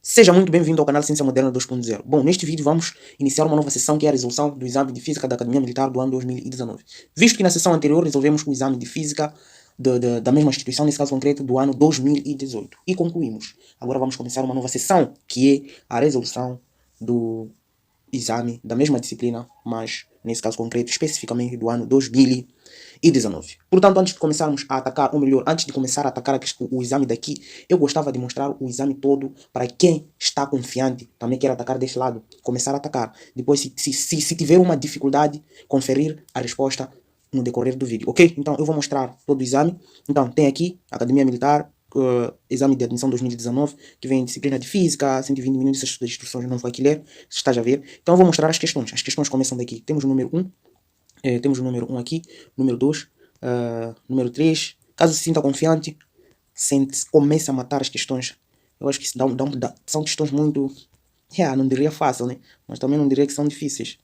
Seja muito bem-vindo ao canal Ciência Moderna 2.0. Bom, neste vídeo vamos iniciar uma nova sessão que é a resolução do exame de Física da Academia Militar do ano 2019. Visto que na sessão anterior resolvemos o exame de Física da mesma instituição, nesse caso concreto, do ano 2018. E concluímos. Agora vamos começar uma nova sessão, que é a resolução do exame da mesma disciplina, mas nesse caso concreto, especificamente do ano 2019. Portanto, antes de começarmos a atacar, ou melhor, antes de começar a atacar o exame daqui, eu gostava de mostrar o exame todo para quem está confiante, também quer atacar deste lado, começar a atacar. Depois, se tiver uma dificuldade, conferir a resposta no decorrer do vídeo, ok? Então, eu vou mostrar todo o exame. Então, tem aqui, Academia Militar, exame de admissão 2019, que vem disciplina de Física, 120 minutos de instruções, não vou aqui ler, se estás a ver. Então, eu vou mostrar as questões. As questões começam daqui. Temos o número 1, temos o número 1 aqui, número 2, número 3. Caso se sinta confiante, comece a matar as questões. Eu acho que isso são questões muito, não diria fácil, né? Mas também não diria que são difíceis.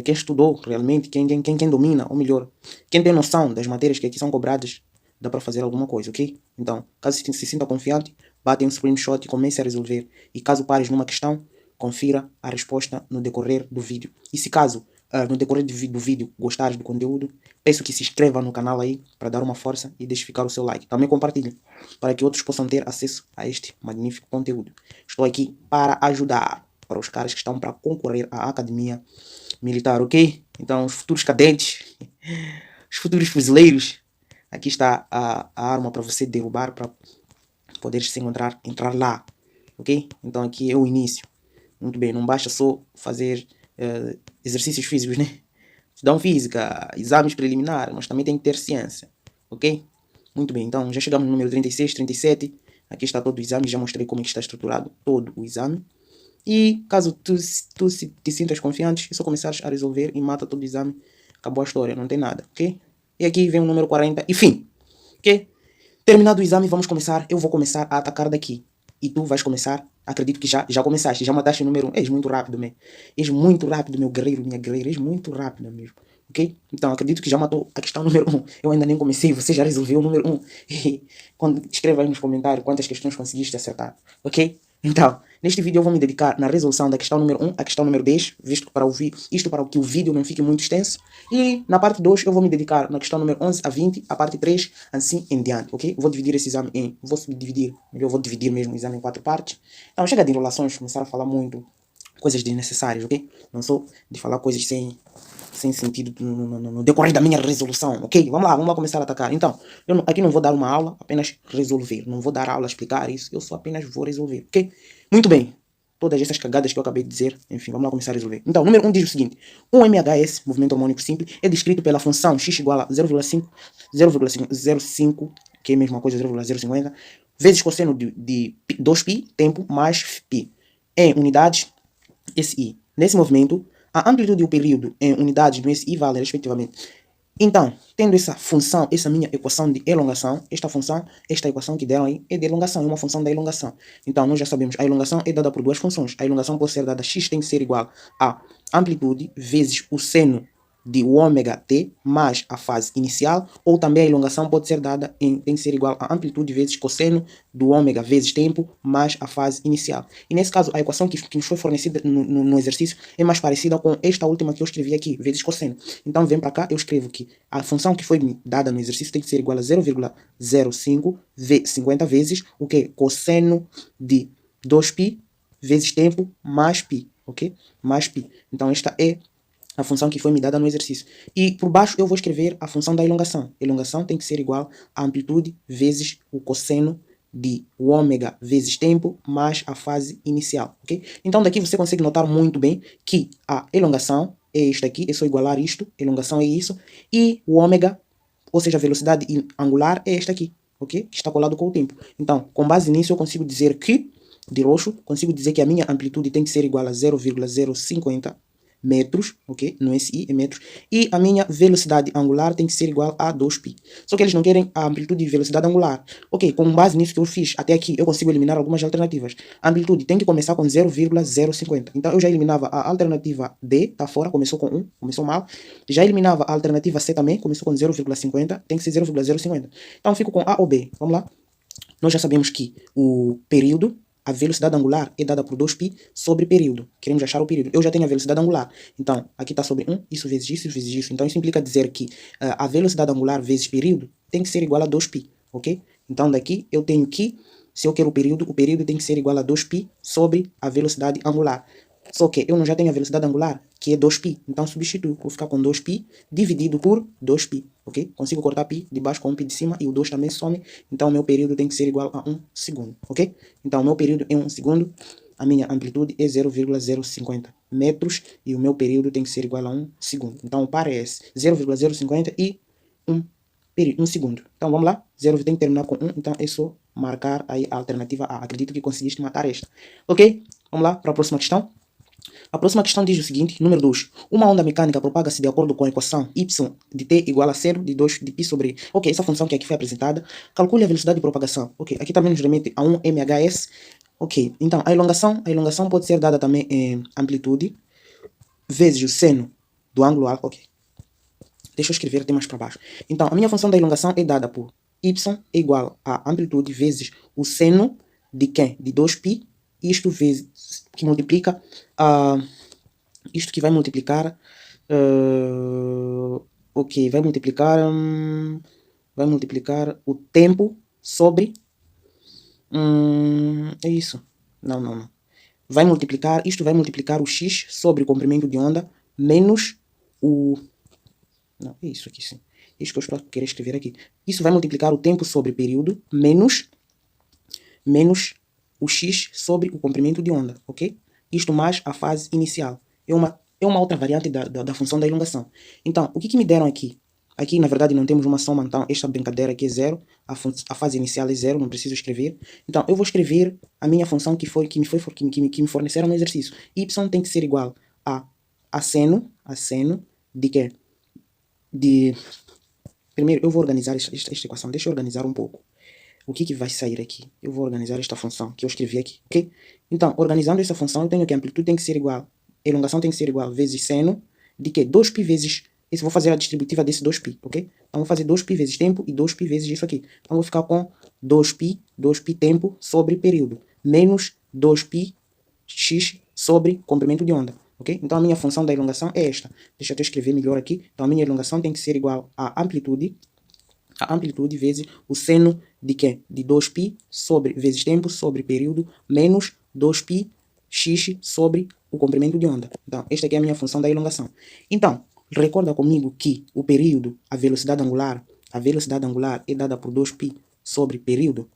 Quem estudou realmente, quem domina, ou melhor, quem tem noção das matérias que aqui são cobradas, dá para fazer alguma coisa, ok? Então, caso se sinta confiante, bate um screenshot e comece a resolver. E caso pares numa questão, confira a resposta no decorrer do vídeo. E se caso no decorrer do vídeo gostares do conteúdo, peço que se inscreva no canal aí para dar uma força e deixe ficar o seu like. Também compartilhe para que outros possam ter acesso a este magnífico conteúdo. Estou aqui para ajudar para os caras que estão para concorrer à Academia Militar, ok? Então, os futuros cadentes, os futuros fuzileiros, aqui está a arma para você derrubar, para poder se entrar lá, ok? Então, aqui é o início. Muito bem, não basta só fazer exercícios físicos, né? Estudam física, exames preliminares, mas também tem que ter ciência, ok? Muito bem, então já chegamos no número 36, 37. Aqui está todo o exame, já mostrei como é que está estruturado todo o exame. E caso tu te sintas confiante, é só começares a resolver e mata todo o exame. Acabou a história, não tem nada, ok? E aqui vem o número 40 e fim, ok? Terminado o exame, vamos começar. Eu vou começar a atacar daqui. E tu vais começar. Acredito que já começaste. Já mataste o número 1. És muito rápido, meu. És muito rápido, meu guerreiro, minha guerreira. És muito rápido mesmo. Ok? Então, acredito que já matou a questão número 1. Eu ainda nem comecei. Você já resolveu o número 1. Quando escreva aí nos comentários quantas questões conseguiste acertar. Ok? Então, neste vídeo eu vou me dedicar na resolução da questão número 1 à questão número 10, visto para isto para que o vídeo não fique muito extenso. E na parte 2 eu vou me dedicar na questão número 11 a 20, a parte 3 assim em diante, ok? Vou dividir esse exame eu vou dividir mesmo o exame em 4 partes. Então chega de enrolações, começar a falar muito coisas desnecessárias, ok? Não sou de falar coisas sem sentido no decorrer da minha resolução, ok? Vamos lá começar a atacar. Então, eu aqui não vou dar uma aula, apenas resolver. Não vou dar aula, explicar isso, eu só apenas vou resolver, ok? Muito bem. Todas essas cagadas que eu acabei de dizer, enfim, vamos lá começar a resolver. Então, número 1 diz o seguinte: um MHS, movimento harmônico simples, é descrito pela função x igual a 0,05, que é a mesma coisa, 0,050, vezes cosseno de 2π, tempo, mais π, em unidades SI. Nesse movimento, a amplitude e o período em unidades do SI valem respectivamente. Então, tendo essa função, essa minha equação de elongação, esta equação que deram aí é de elongação, é uma função da elongação. Então, nós já sabemos, a elongação é dada por duas funções. A elongação pode ser dada, x tem que ser igual a amplitude vezes o seno de ômega t mais a fase inicial, ou também a elongação pode ser dada tem que ser igual a amplitude vezes cosseno do ômega vezes tempo mais a fase inicial. E nesse caso, a equação que nos foi fornecida no exercício é mais parecida com esta última que eu escrevi aqui, vezes cosseno. Então, vem para cá, eu escrevo que a função que foi dada no exercício tem que ser igual a 0,05 50 vezes o que? Cosseno de 2π vezes tempo mais π, ok? Mais π. Então, esta é a função que foi me dada no exercício. E por baixo eu vou escrever a função da elongação. Elongação tem que ser igual a amplitude vezes o cosseno de ômega vezes tempo mais a fase inicial, ok? Então daqui você consegue notar muito bem que a elongação é isto aqui, é só igualar isto, elongação é isso, e o ômega, ou seja, a velocidade angular é esta aqui, ok? Que está colado com o tempo. Então, com base nisso eu consigo dizer que, de roxo, consigo dizer que a minha amplitude tem que ser igual a 0,050 metros, ok? No SI é metros. E a minha velocidade angular tem que ser igual a 2π. Só que eles não querem a amplitude e velocidade angular. Ok, com base nisso que eu fiz até aqui, eu consigo eliminar algumas alternativas. A amplitude tem que começar com 0,050. Então eu já eliminava a alternativa D, tá fora, começou com 1, começou mal. Já eliminava a alternativa C também, começou com 0,50, tem que ser 0,050. Então eu fico com A ou B. Vamos lá. Nós já sabemos que o período a velocidade angular é dada por 2π sobre período. Queremos achar o período. Eu já tenho a velocidade angular. Então, aqui está sobre 1, isso vezes isso, vezes isso. Então, isso implica dizer que a velocidade angular vezes período tem que ser igual a 2π, ok? Então, daqui eu tenho que, se eu quero o período tem que ser igual a 2π sobre a velocidade angular. Só que eu não já tenho a velocidade angular, que é 2π. Então, substituo. Vou ficar com 2π dividido por 2π, ok? Consigo cortar π de baixo com 1π de cima e o 2 também some. Então, o meu período tem que ser igual a 1 segundo, ok? Então, o meu período é 1 segundo. A minha amplitude é 0,050 metros e o meu período tem que ser igual a 1 segundo. Então, o par é esse. 0,050 e 1 segundo. Então, vamos lá. 0 tem que terminar com 1. Então, é só marcar aí a alternativa A. Acredito que conseguiste matar esta. Ok? Vamos lá para a próxima questão. A próxima questão diz o seguinte, número 2. Uma onda mecânica propaga-se de acordo com a equação y de t igual a 0 de 2 de π sobre... Ok, essa função que aqui foi apresentada. Calcule a velocidade de propagação. Ok, aqui também nos remete a 1 mhs. Ok, então a elongação pode ser dada também em amplitude vezes o seno do ângulo A. Ok, deixa eu escrever até mais para baixo. Então, a minha função da elongação é dada por y é igual a amplitude vezes o seno de quem? De 2π. Isto vezes que multiplica isto que vai multiplicar ok, vai multiplicar o tempo sobre é isso, não vai multiplicar, isto vai multiplicar o x sobre o comprimento de onda menos o não, é isso aqui sim, isso que eu estou a querer escrever aqui. Isso vai multiplicar o tempo sobre período menos o x sobre o comprimento de onda, ok? Isto mais a fase inicial. É uma outra variante da função da elongação. Então, o que me deram aqui? Aqui, na verdade, não temos uma soma, então esta brincadeira aqui é 0. A fase inicial é 0, não preciso escrever. Então, eu vou escrever a minha função que me forneceram no exercício. Y tem que ser igual a seno de quê? Primeiro, eu vou organizar esta equação. Deixa eu organizar um pouco. O que vai sair aqui? Eu vou organizar esta função que eu escrevi aqui, ok? Então, organizando essa função, eu tenho que a amplitude tem que ser igual, elongação tem que ser igual vezes seno de que? 2π vezes, isso vou fazer a distributiva desse 2π, ok? Então, vou fazer 2π vezes tempo e 2π vezes isso aqui. Então, vou ficar com 2π tempo sobre período, menos 2π x sobre comprimento de onda, ok? Então, a minha função da elongação é esta. Deixa eu escrever melhor aqui. Então, a minha elongação tem que ser igual à amplitude vezes o seno de quê? De 2π sobre, vezes tempo sobre período, menos 2π x sobre o comprimento de onda. Então, esta aqui é a minha função da elongação. Então, recorda comigo que o período, a velocidade angular é dada por 2π sobre período.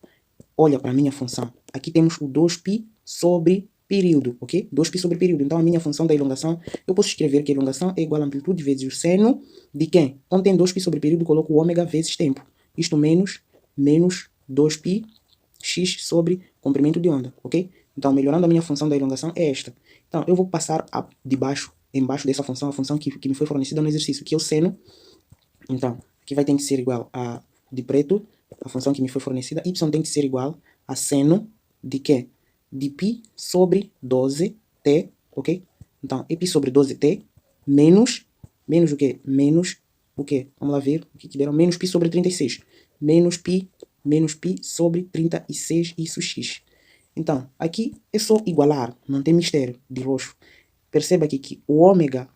Olha para a minha função. Aqui temos o 2π sobre período, ok? 2π sobre período. Então, a minha função da elongação, eu posso escrever que a elongação é igual a amplitude vezes o seno de quem? Quando tem 2π sobre período, coloco o ômega vezes tempo. Isto menos 2π x sobre comprimento de onda, ok? Então, melhorando a minha função da elongação é esta. Então, eu vou passar embaixo dessa função, a função que me foi fornecida no exercício, que é o seno. Então, aqui vai ter que ser igual a, de preto, a função que me foi fornecida. Y tem que ser igual a seno de quê? De π sobre 12t, ok? Então, é π sobre 12t menos o quê? Menos o quê? Vamos lá ver o que deram. Menos π sobre 36. Menos π sobre 36, isso x. Então, aqui é só igualar, não tem mistério de roxo. Perceba aqui que o ômega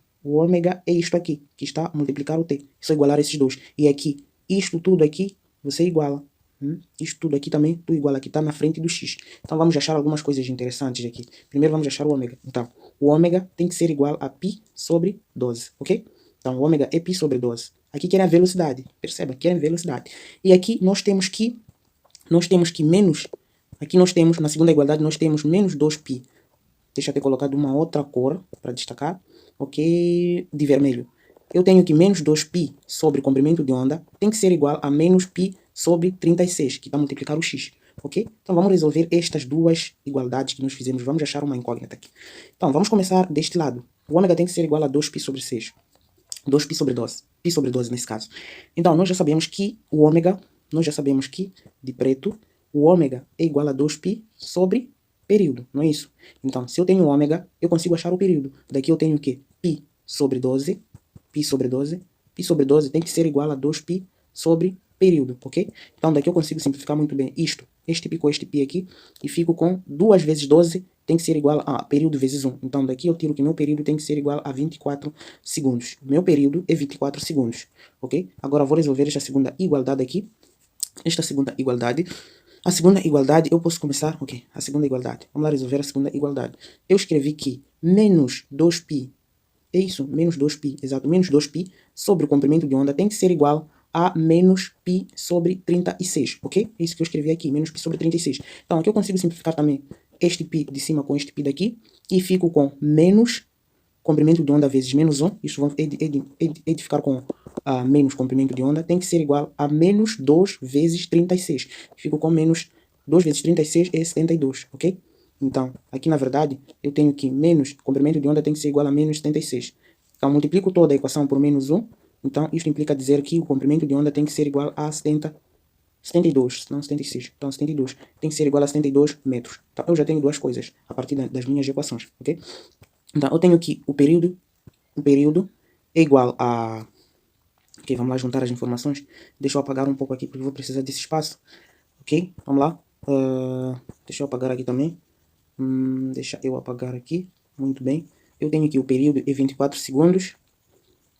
é isto aqui, que está a multiplicar o t. É só igualar esses dois. E aqui, isto tudo aqui, você iguala. Isto tudo aqui também, tu iguala, que está na frente do x. Então, vamos achar algumas coisas interessantes aqui. Primeiro, vamos achar o ômega. Então, o ômega tem que ser igual a π sobre 12, ok? Então, o ômega é π sobre 12. Aqui querem a velocidade. Perceba, querem velocidade. E aqui nós temos que menos... Aqui nós temos, na segunda igualdade, nós temos menos 2π. Deixa eu ter colocado uma outra cor para destacar. Ok, de vermelho. Eu tenho que menos 2π sobre comprimento de onda tem que ser igual a menos π sobre 36, que vai multiplicar o x. Ok? Então vamos resolver estas duas igualdades que nós fizemos. Vamos achar uma incógnita aqui. Então vamos começar deste lado. O ômega tem que ser igual a 2π sobre 6. 2π sobre 12. Π sobre 12 nesse caso. Então nós já sabemos que o ômega, de preto, o ômega é igual a 2π sobre período, não é isso? Então, se eu tenho ômega, eu consigo achar o período. Daqui eu tenho o quê? π sobre 12 tem que ser igual a 2π sobre período, ok? Então daqui eu consigo simplificar muito bem isto, este pi com este pi aqui, e fico com 2 vezes 12 tem que ser igual a período vezes 1. Então daqui eu tiro que meu período tem que ser igual a 24 segundos. Meu período é 24 segundos, ok? Agora vou resolver esta segunda igualdade aqui. Esta segunda igualdade. A segunda igualdade eu posso começar, ok? A segunda igualdade. Vamos lá resolver a segunda igualdade. Eu escrevi que menos 2π, é isso, menos 2π, exato, menos 2π sobre o comprimento de onda tem que ser igual a menos π sobre 36, ok? É isso que eu escrevi aqui, menos π sobre 36. Então aqui eu consigo simplificar também este π de cima com este π daqui, e fico com menos comprimento de onda vezes menos 1, isso vai ficar com menos comprimento de onda, tem que ser igual a menos 2 vezes 36. Fico com menos 2 vezes 36 é 72, ok? Então, aqui na verdade, eu tenho que menos comprimento de onda tem que ser igual a menos 76. Então, multiplico toda a equação por menos 1, então isso implica dizer que o comprimento de onda tem que ser igual a 72, não 76. Então, 72 tem que ser igual a 72 metros. Então, eu já tenho duas coisas a partir das minhas equações, ok? Então, eu tenho que o período é igual a... Ok, vamos lá juntar as informações. Deixa eu apagar um pouco aqui, porque eu vou precisar desse espaço. Ok, vamos lá. Deixa eu apagar aqui também. Deixa eu apagar aqui. Muito bem. Eu tenho que o período é 24 segundos.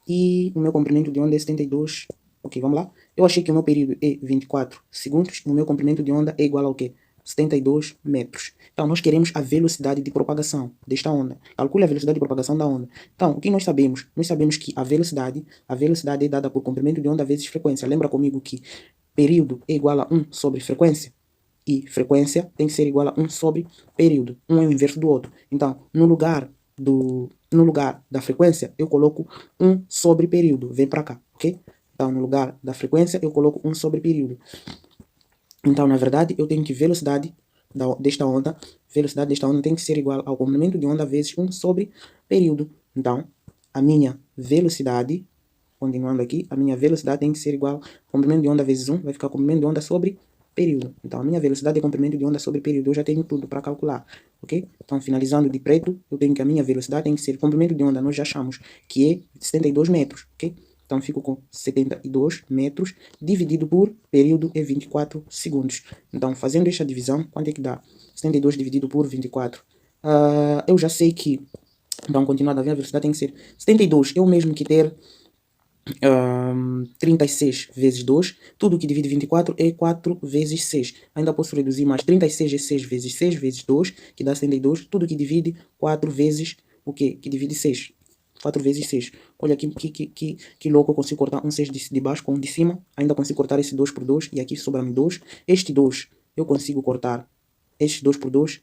E o meu comprimento de onda é 72. Ok, vamos lá. Eu achei que o meu período é 24 segundos. E o meu comprimento de onda é igual ao quê? 72 metros. Então, nós queremos a velocidade de propagação desta onda. Calcule a velocidade de propagação da onda. Então, o que nós sabemos? Nós sabemos que a velocidade é dada por comprimento de onda vezes frequência. Lembra comigo que período é igual a 1 sobre frequência? E frequência tem que ser igual a 1 sobre período. Um é o inverso do outro. Então, no lugar da frequência, eu coloco 1 sobre período. Vem para cá, ok? Então, no lugar da frequência, eu coloco 1 sobre período. Então, na verdade, eu tenho que velocidade desta onda tem que ser igual ao comprimento de onda vezes 1 sobre período. Então, a minha velocidade, continuando aqui, a minha velocidade tem que ser igual ao comprimento de onda vezes 1, vai ficar comprimento de onda sobre período. Então, a minha velocidade é comprimento de onda sobre período. Eu já tenho tudo para calcular, ok? Então, finalizando de preto, eu tenho que a minha velocidade tem que ser comprimento de onda, nós já achamos que é 72 metros, ok? Então, fico com 72 metros dividido por período é 24 segundos. Então, fazendo esta divisão, quanto é que dá? 72 dividido por 24. Eu já sei que, então, continuando a ver, a velocidade tem que ser 72. É o mesmo que ter 36 vezes 2. Tudo que divide 24 é 4 vezes 6. Ainda posso reduzir mais. 36 é 6 vezes 2, que dá 72. Tudo que divide 4 vezes o quê? Que divide 6. 4 vezes 6. Olha aqui que louco, eu consigo cortar um 6 de baixo com um de cima. Ainda consigo cortar esse 2 por 2. E aqui sobra-me 2. Este 2 eu consigo cortar este 2 por 2.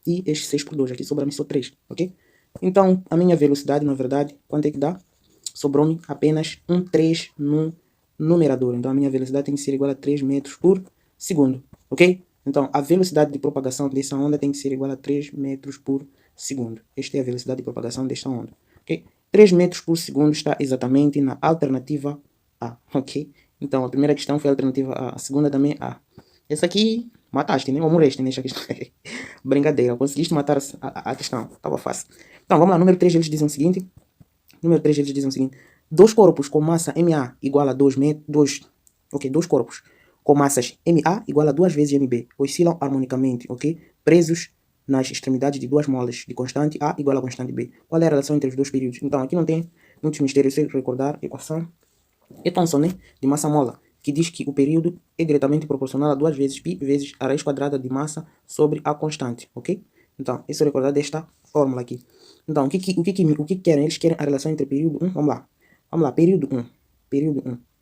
E este 6 por 2. Aqui sobra-me só 3. Ok? Então, a minha velocidade, na verdade, quanto é que dá? Sobrou-me apenas um 3 no numerador. Então, a minha velocidade tem que ser igual a 3 metros por segundo. Ok? Então, a velocidade de propagação dessa onda tem que ser igual a 3 metros por segundo. Esta é a velocidade de propagação desta onda. Okay? 3 metros por segundo está exatamente na alternativa A, ok? Então, a primeira questão foi a alternativa A, a segunda também A. Essa aqui, mataste, né? Ou morreste nesta questão. Brincadeira, conseguiste matar a questão, estava fácil. Então, vamos lá, número 3, eles dizem o seguinte. Dois corpos com massa MA igual a 2 metros, dois corpos com massas MA igual a 2 vezes MB, oscilam harmonicamente, ok? Presos nas extremidades de duas molas de constante A igual a constante B. Qual é a relação entre os dois períodos? Então, aqui não tem muitos mistérios, se recordar a equação de Thomson, né? De massa-mola, que diz que o período é diretamente proporcional a 2 vezes π vezes a raiz quadrada de massa sobre a constante, ok? Então, isso é recordar desta fórmula aqui. Então, o que querem? Eles querem a relação entre período 1, vamos lá, período 1,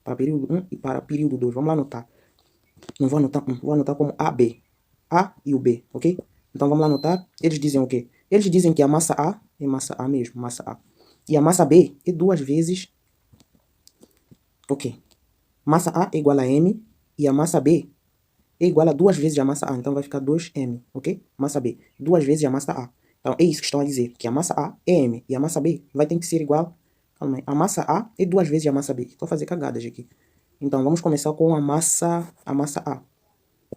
para período 1 e para período 2, vamos lá anotar. Não vou anotar 1, vou anotar como AB, A e o B, ok? Então, vamos lá anotar, eles dizem o quê? Eles dizem que a massa A é massa A mesmo, massa A. E a massa B é 2 vezes, ok? Massa A é igual a M e a massa B é igual a 2 vezes a massa A. Então, vai ficar 2M, ok? Massa B, 2 vezes a massa A. Então, é isso que estão a dizer, que a massa A é M e a massa B vai ter que ser igual... Calma aí, a massa A é 2 vezes a massa B. Estou a fazer cagadas aqui. Então, vamos começar com a massa A,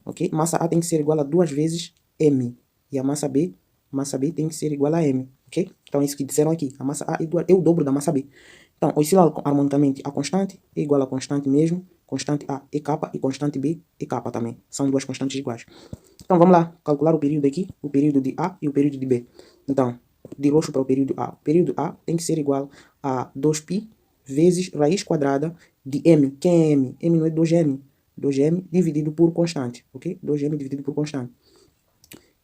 ok? Massa A tem que ser igual a 2 vezes M e a massa B tem que ser igual a M, ok? Então, é isso que disseram aqui. A massa A é o dobro da massa B. Então, oscila harmonicamente a constante é igual a constante mesmo. constante A é K e constante B é K também. São duas constantes iguais. Então vamos lá calcular o período aqui, o período de A e o período de B. Então, de roxo para o período A. O período A tem que ser igual a 2π vezes raiz quadrada de M. Quem é M? M não é 2M. 2M dividido por constante, ok? 2M dividido por constante.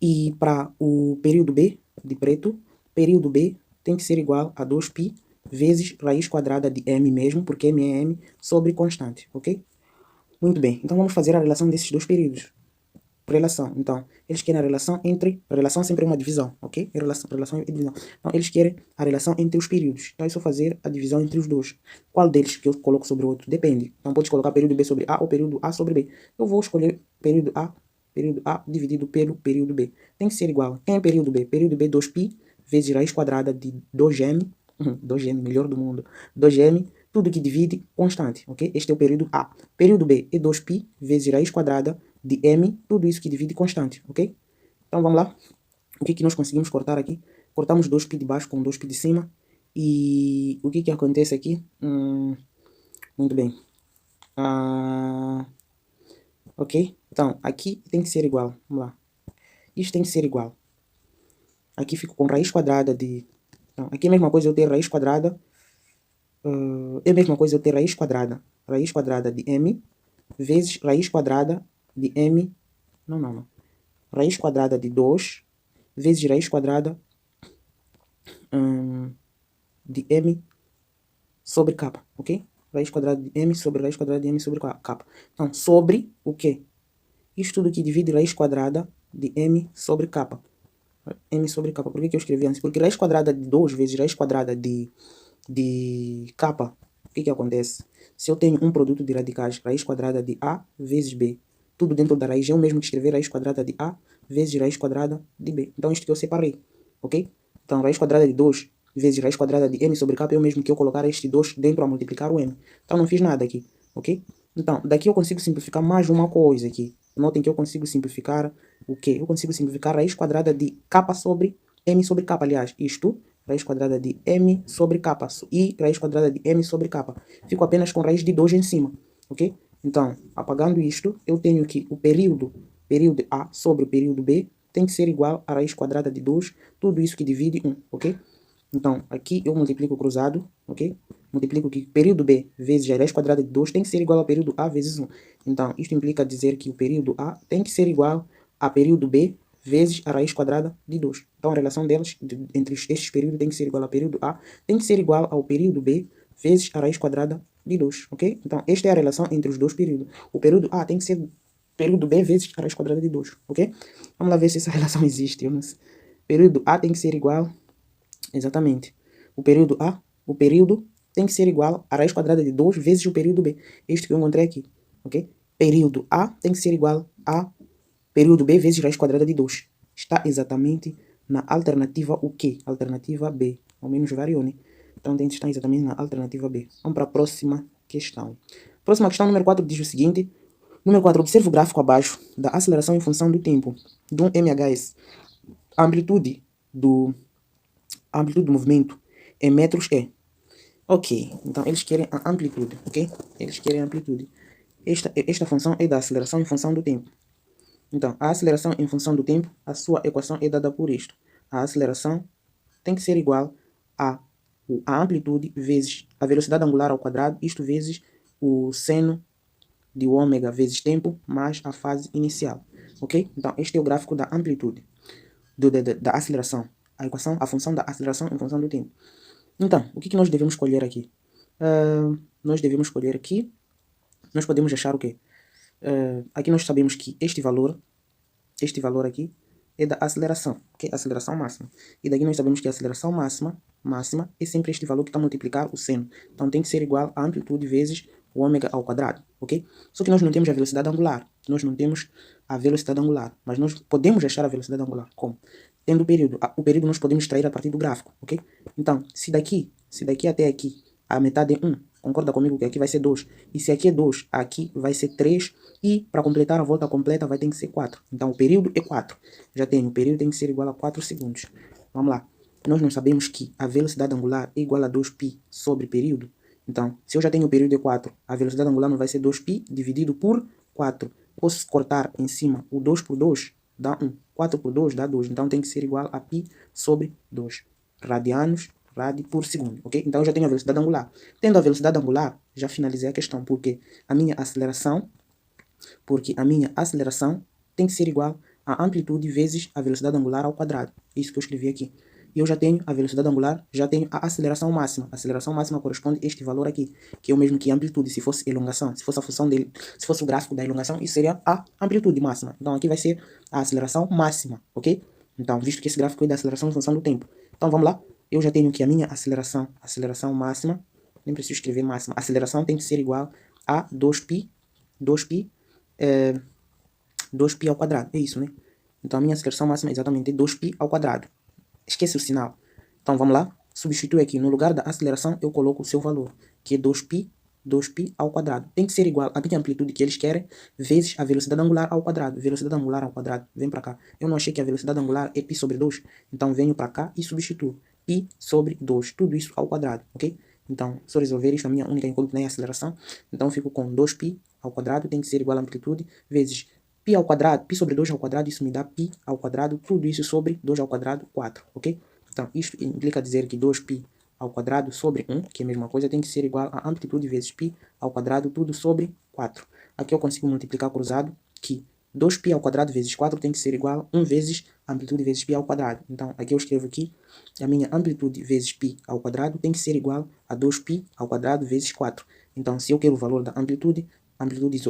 E para o período B, de preto, período B tem que ser igual a 2π vezes raiz quadrada de M mesmo, porque M é M, sobre constante, ok? Muito bem, então vamos fazer a relação desses dois períodos. Relação, então, eles querem a relação entre... A relação sempre é uma divisão, ok? Relação é divisão. Então, eles querem a relação entre os períodos. Então, é só fazer a divisão entre os dois. Qual deles que eu coloco sobre o outro? Depende. Então, pode colocar período B sobre A ou período A sobre B. Eu vou escolher período A dividido pelo período B. Tem que ser igual. Quem é período B? Período B 2π vezes raiz quadrada de 2m, 2m, melhor do mundo, 2m, tudo que divide, constante, ok? Este é o período A. Período B é 2π vezes raiz quadrada de m, tudo isso que divide constante, ok? Então vamos lá. O que nós conseguimos cortar aqui? Cortamos 2π de baixo com 2π de cima. E o que acontece aqui? Muito bem. Ok? Então, aqui tem que ser igual. Vamos lá. Isto tem que ser igual. Aqui fico com raiz quadrada de... Então, aqui é a mesma coisa eu ter raiz quadrada. É a mesma coisa eu ter raiz quadrada. Raiz quadrada de m vezes raiz quadrada de m... Não. Raiz quadrada de 2 vezes raiz quadrada de m sobre k, ok? Raiz quadrada de m sobre raiz quadrada de m sobre k. Então, sobre o quê? Isto tudo aqui divide raiz quadrada de m sobre k. M sobre k. Por que eu escrevi antes? Porque raiz quadrada de 2 vezes raiz quadrada de k, o que acontece? Se eu tenho um produto de radicais, raiz quadrada de a vezes b, tudo dentro da raiz é o mesmo que escrever raiz quadrada de a vezes raiz quadrada de b. Então, isto que eu separei, ok? Então, raiz quadrada de 2 vezes raiz quadrada de m sobre k é o mesmo que eu colocar este 2 dentro a multiplicar o m. Então, não fiz nada aqui, ok? Então, daqui eu consigo simplificar mais uma coisa aqui. Notem que eu consigo simplificar o quê? Eu consigo simplificar raiz quadrada de k sobre m sobre k, aliás, isto, raiz quadrada de m sobre k e raiz quadrada de m sobre k. Fico apenas com raiz de 2 em cima, ok? Então, apagando isto, eu tenho que o período A sobre o período B tem que ser igual a raiz quadrada de 2, tudo isso que divide 1, ok? Então, aqui eu multiplico cruzado, ok? Multiplico que período B vezes a raiz quadrada de 2 tem que ser igual ao período A vezes 1. Então, isto implica dizer que o período A tem que ser igual a período B vezes a raiz quadrada de 2. Então, a relação delas, entre estes períodos, tem que ser igual ao período A, tem que ser igual ao período B vezes a raiz quadrada de 2, ok? Então, esta é a relação entre os dois períodos. O período A tem que ser período B vezes a raiz quadrada de 2, ok? Vamos lá ver se essa relação existe. Eu não sei. Período A tem que ser igual... Exatamente. O período tem que ser igual a raiz quadrada de 2 vezes o período B. Isto que eu encontrei aqui, ok? Período A tem que ser igual a período B vezes raiz quadrada de 2. Está exatamente na alternativa o quê? Alternativa B. Ao menos varione. Então tem que estar exatamente na alternativa B. Vamos para a próxima questão. Próxima questão, número 4, diz o seguinte. Número 4, observa o gráfico abaixo da aceleração em função do tempo de um MHS. A amplitude do movimento em metros é. Ok, então eles querem a amplitude, ok? Eles querem a amplitude. Esta função é da aceleração em função do tempo. Então, a aceleração em função do tempo, a sua equação é dada por isto. A aceleração tem que ser igual a amplitude vezes a velocidade angular ao quadrado, isto vezes o seno de ômega vezes tempo, mais a fase inicial, ok? Então, este é o gráfico da amplitude, da aceleração. A função da aceleração em função do tempo. Então, o que nós devemos escolher aqui? Nós devemos escolher aqui, nós podemos achar o quê? Aqui nós sabemos que este valor aqui é da aceleração, que é a aceleração máxima. E daqui nós sabemos que a aceleração máxima é sempre este valor que está a multiplicar o seno. Então tem que ser igual a amplitude vezes o ômega ao quadrado, ok? Só que nós não temos a velocidade angular. Nós não temos a velocidade angular, mas nós podemos achar a velocidade angular. Como? Tendo o período. O período nós podemos extrair a partir do gráfico, ok? Então, se daqui até aqui a metade é 1, concorda comigo que aqui vai ser 2. E se aqui é 2, aqui vai ser 3. E para completar a volta completa vai ter que ser 4. Então o período é 4. Já tenho, o período tem que ser igual a 4 segundos. Vamos lá. Nós não sabemos que a velocidade angular é igual a 2π sobre período. Então, se eu já tenho o período de 4, a velocidade angular não vai ser 2π dividido por 4. Posso cortar em cima o 2 por 2, dá 1. 4 por 2 dá 2. Então, tem que ser igual a π sobre 2. Radianos, rad por segundo, ok? Então, eu já tenho a velocidade angular. Tendo a velocidade angular, já finalizei a questão, porque a minha aceleração tem que ser igual a amplitude vezes a velocidade angular ao quadrado. Isso que eu escrevi aqui. E eu já tenho a velocidade angular, já tenho a aceleração máxima. A aceleração máxima corresponde a este valor aqui, que é o mesmo que amplitude, se fosse elongação. Se fosse a função dele, se fosse o gráfico da elongação, isso seria a amplitude máxima. Então aqui vai ser a aceleração máxima, ok? Então, visto que esse gráfico é da aceleração em função do tempo. Então vamos lá. Eu já tenho que a minha aceleração máxima, nem preciso escrever máxima, a aceleração tem que ser igual a 2π ao quadrado, é isso, né? Então a minha aceleração máxima é exatamente 2π ao quadrado. Esquece o sinal. Então vamos lá, substitui aqui, no lugar da aceleração eu coloco o seu valor, que é 2π ao quadrado. Tem que ser igual a minha amplitude que eles querem, vezes a velocidade angular ao quadrado. Velocidade angular ao quadrado, vem para cá. Eu não achei que a velocidade angular é π sobre 2, então venho para cá e substituo. π sobre 2, tudo isso ao quadrado, ok? Então, se eu resolver isso, a minha única incógnita é a aceleração. Então, eu fico com 2π ao quadrado, tem que ser igual a amplitude, vezes π ao quadrado, π sobre 2 ao quadrado, isso me dá π ao quadrado, tudo isso sobre 2 ao quadrado, 4, ok? Então, isto implica dizer que 2π ao quadrado sobre 1, que é a mesma coisa, tem que ser igual a amplitude vezes π ao quadrado, tudo sobre 4. Aqui eu consigo multiplicar cruzado, que 2π ao quadrado vezes 4 tem que ser igual a 1 vezes amplitude vezes π ao quadrado. Então, aqui eu escrevo aqui, a minha amplitude vezes π ao quadrado tem que ser igual a 2π ao quadrado vezes 4. Então, se eu quero o valor da amplitude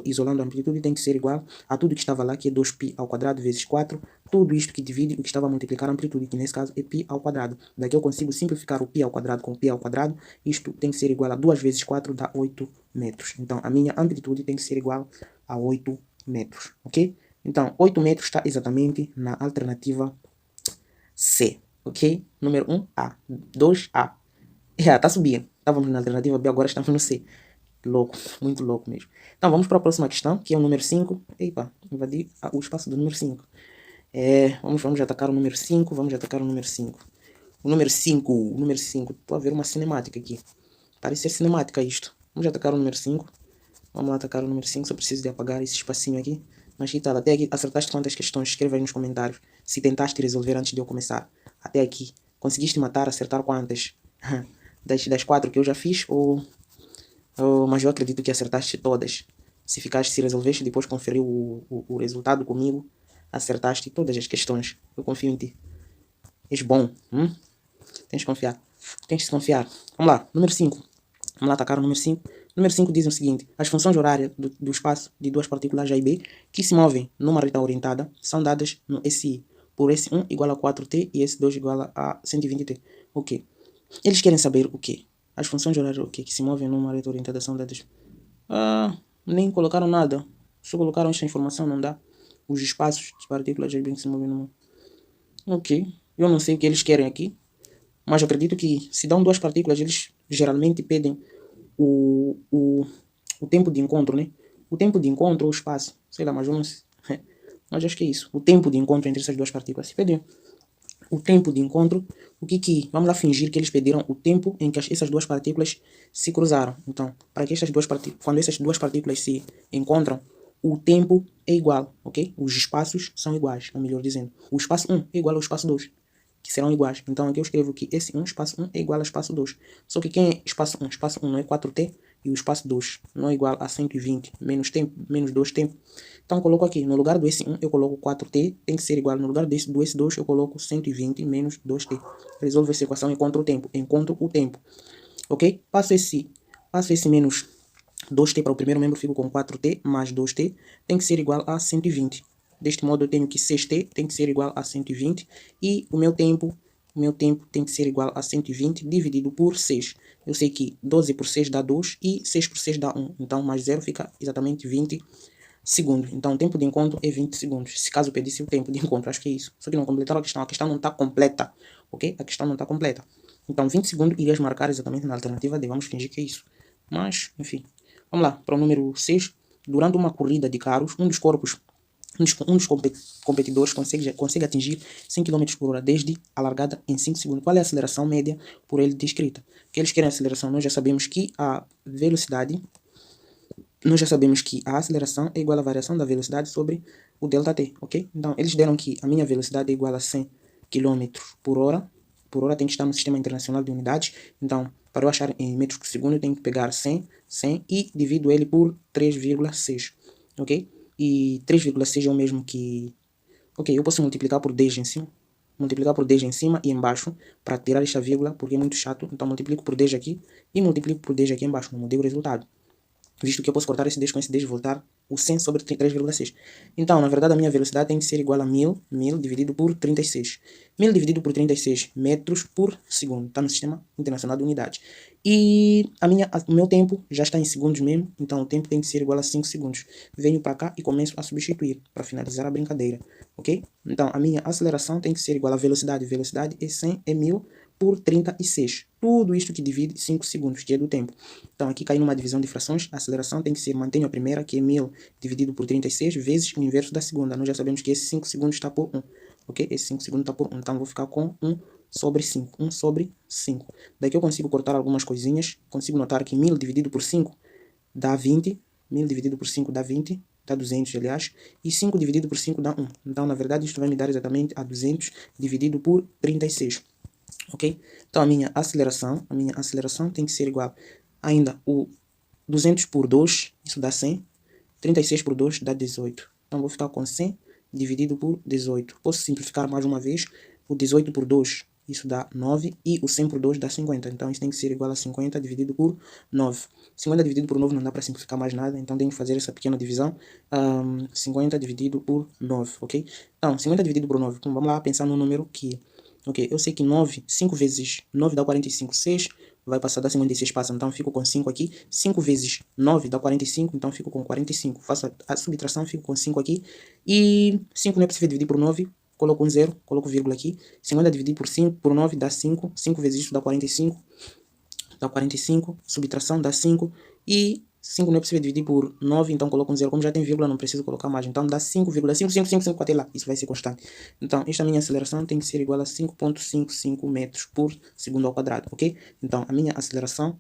isolando a amplitude tem que ser igual a tudo que estava lá, que é 2π ao quadrado vezes 4, tudo isto que divide o que estava a multiplicar a amplitude, que nesse caso é π ao quadrado. Daqui eu consigo simplificar o π ao quadrado com π ao quadrado, isto tem que ser igual a 2 vezes 4 dá 8 metros. Então, a minha amplitude tem que ser igual a 8 metros, ok? Então, 8 metros está exatamente na alternativa C, ok? Número 1A, 2A. Tá subindo. Estávamos na alternativa B, agora estamos no C. Louco, muito louco mesmo. Então, vamos para a próxima questão, que é o número 5. Epa, invadi o espaço do número 5. Vamos atacar o número 5, O número 5, estou a ver uma cinemática aqui. Parece ser cinemática isto. Vamos atacar o número 5. Vamos lá atacar o número 5, só preciso de apagar esse espacinho aqui. Mas que tal? Até aqui, acertaste quantas questões? Escreva aí nos comentários. Se tentaste resolver antes de eu começar. Até aqui. Conseguiste matar, acertar quantas? das 4 que eu já fiz mas eu acredito que acertaste todas. Se resolveste, depois conferiu o resultado comigo, acertaste todas as questões. Eu confio em ti. És bom. Tens que confiar. Vamos lá, número 5. Vamos lá atacar o número 5. Número 5 diz o seguinte: as funções horárias do espaço de duas partículas A e B que se movem numa reta orientada são dadas no SI, por S1 igual a 4t e S2 igual a 120t. Ok. Eles querem saber o quê? As funções horárias que se movem numa reta orientada são dadas. Nem colocaram nada. Só colocaram esta informação, não dá. Os espaços de partículas A e B que se movem numa. Ok. Eu não sei o que eles querem aqui. Mas eu acredito que se dão duas partículas, eles geralmente pedem o tempo de encontro, né? O tempo de encontro ou o espaço. Sei lá, mas eu não sei. Mas acho que é isso. O tempo de encontro entre essas duas partículas. Se pedem o tempo de encontro, vamos lá fingir que eles pediram o tempo em que essas duas partículas se cruzaram. Então, para que quando essas duas partículas se encontram, o tempo é igual, ok? Os espaços são iguais, ou melhor dizendo, o espaço 1 é igual ao espaço 2, que serão iguais. Então, aqui eu escrevo que esse espaço 1 é igual ao espaço 2. Só que quem é espaço 1? Espaço 1 não é 4t e o espaço 2 não é igual a 120 menos tempo, menos 2 tempo. Então, coloco aqui, no lugar do S1 eu coloco 4t, tem que ser igual, no lugar do S2 eu coloco 120 menos 2t. Resolvo essa equação, encontro o tempo. Ok? Passo esse menos 2t para o primeiro membro, fico com 4t mais 2t, tem que ser igual a 120. Deste modo eu tenho que 6t tem que ser igual a 120 e o meu tempo tem que ser igual a 120 dividido por 6. Eu sei que 12 por 6 dá 2 e 6 por 6 dá 1. Então, mais 0 fica exatamente 20 segundos. Então, o tempo de encontro é 20 segundos. Se caso eu pedisse o tempo de encontro, acho que é isso. Só que não completaram a questão não está completa. Ok? A questão não está completa. Então, 20 segundos irias marcar exatamente na alternativa D. Vamos fingir que é isso. Mas, enfim. Vamos lá, para o número 6. Durante uma corrida de carros, um dos corpos um dos competidores consegue atingir 100 km por hora desde a largada em 5 segundos. Qual é a aceleração média por ele descrita? Que eles querem aceleração, nós já sabemos que a velocidade, aceleração é igual à variação da velocidade sobre o ΔT, ok? Então, eles deram que a minha velocidade é igual a 100 km por hora tem que estar no Sistema Internacional de Unidades. Então, para eu achar em metros por segundo, eu tenho que pegar 100 e divido ele por 3,6, ok? E 3,6 é o mesmo que... Ok, eu posso multiplicar por 10 em cima. Multiplicar por 10 em cima e embaixo para tirar esta vírgula, porque é muito chato. Então, multiplico por 10 aqui e multiplico por 10 aqui embaixo. Não mudei o resultado. Visto que eu posso cortar esse 10 com esse 10 e voltar o 100 sobre 3,6. Então, na verdade, a minha velocidade tem que ser igual a 1000 dividido por 36. 1000 dividido por 36 metros por segundo. Está no Sistema Internacional de Unidades. E o meu tempo já está em segundos mesmo. Então, o tempo tem que ser igual a 5 segundos. Venho para cá e começo a substituir para finalizar a brincadeira. Ok? Então, a minha aceleração tem que ser igual a velocidade. Velocidade é 100, é 1000 por 36. Tudo isto que divide 5 segundos, que é do tempo. Então, aqui cai numa divisão de frações. A aceleração tem que ser, mantenho a primeira, que é 1000 dividido por 36, vezes o inverso da segunda. Nós já sabemos que esse 5 segundos está por 1. Ok? Esse 5 segundos está por 1. Então, vou ficar com 1 sobre 5. 1 sobre 5. Daqui eu consigo cortar algumas coisinhas. Consigo notar que 1000 dividido por 5 dá 20. 1000 dividido por 5 dá 20. Dá 200, aliás. E 5 dividido por 5 dá 1. Então, na verdade, isto vai me dar exatamente a 200 dividido por 36. Ok? Então, a minha aceleração tem que ser igual ainda o 200 por 2, isso dá 100. 36 por 2 dá 18. Então, vou ficar com 100 dividido por 18. Posso simplificar mais uma vez. O 18 por 2, isso dá 9. E o 100 por 2 dá 50. Então, isso tem que ser igual a 50 dividido por 9. 50 dividido por 9 não dá para simplificar mais nada. Então, tenho que fazer essa pequena divisão. 50 dividido por 9, ok? Então, 50 dividido por 9. Então, vamos lá pensar no número que... Ok, eu sei que 5 vezes 9 dá 45, 6 vai passar da 56, passa, então fico com 5 aqui. 5 vezes 9 dá 45, então fico com 45. Faço a subtração, fico com 5 aqui. E 5 não é possível dividir por 9, coloco um 0, coloco vírgula aqui. 50 dividido por 5, por 9 dá 5. 5 vezes isso dá 45. Dá 45, subtração dá 5. E 5 não é possível dividir por 9, então coloco um 0. Como já tem vírgula, não preciso colocar mais. Então dá 5,555 até lá. Isso vai ser constante. Então, esta minha aceleração tem que ser igual a 5,55 metros por segundo ao quadrado, ok? Então, a minha aceleração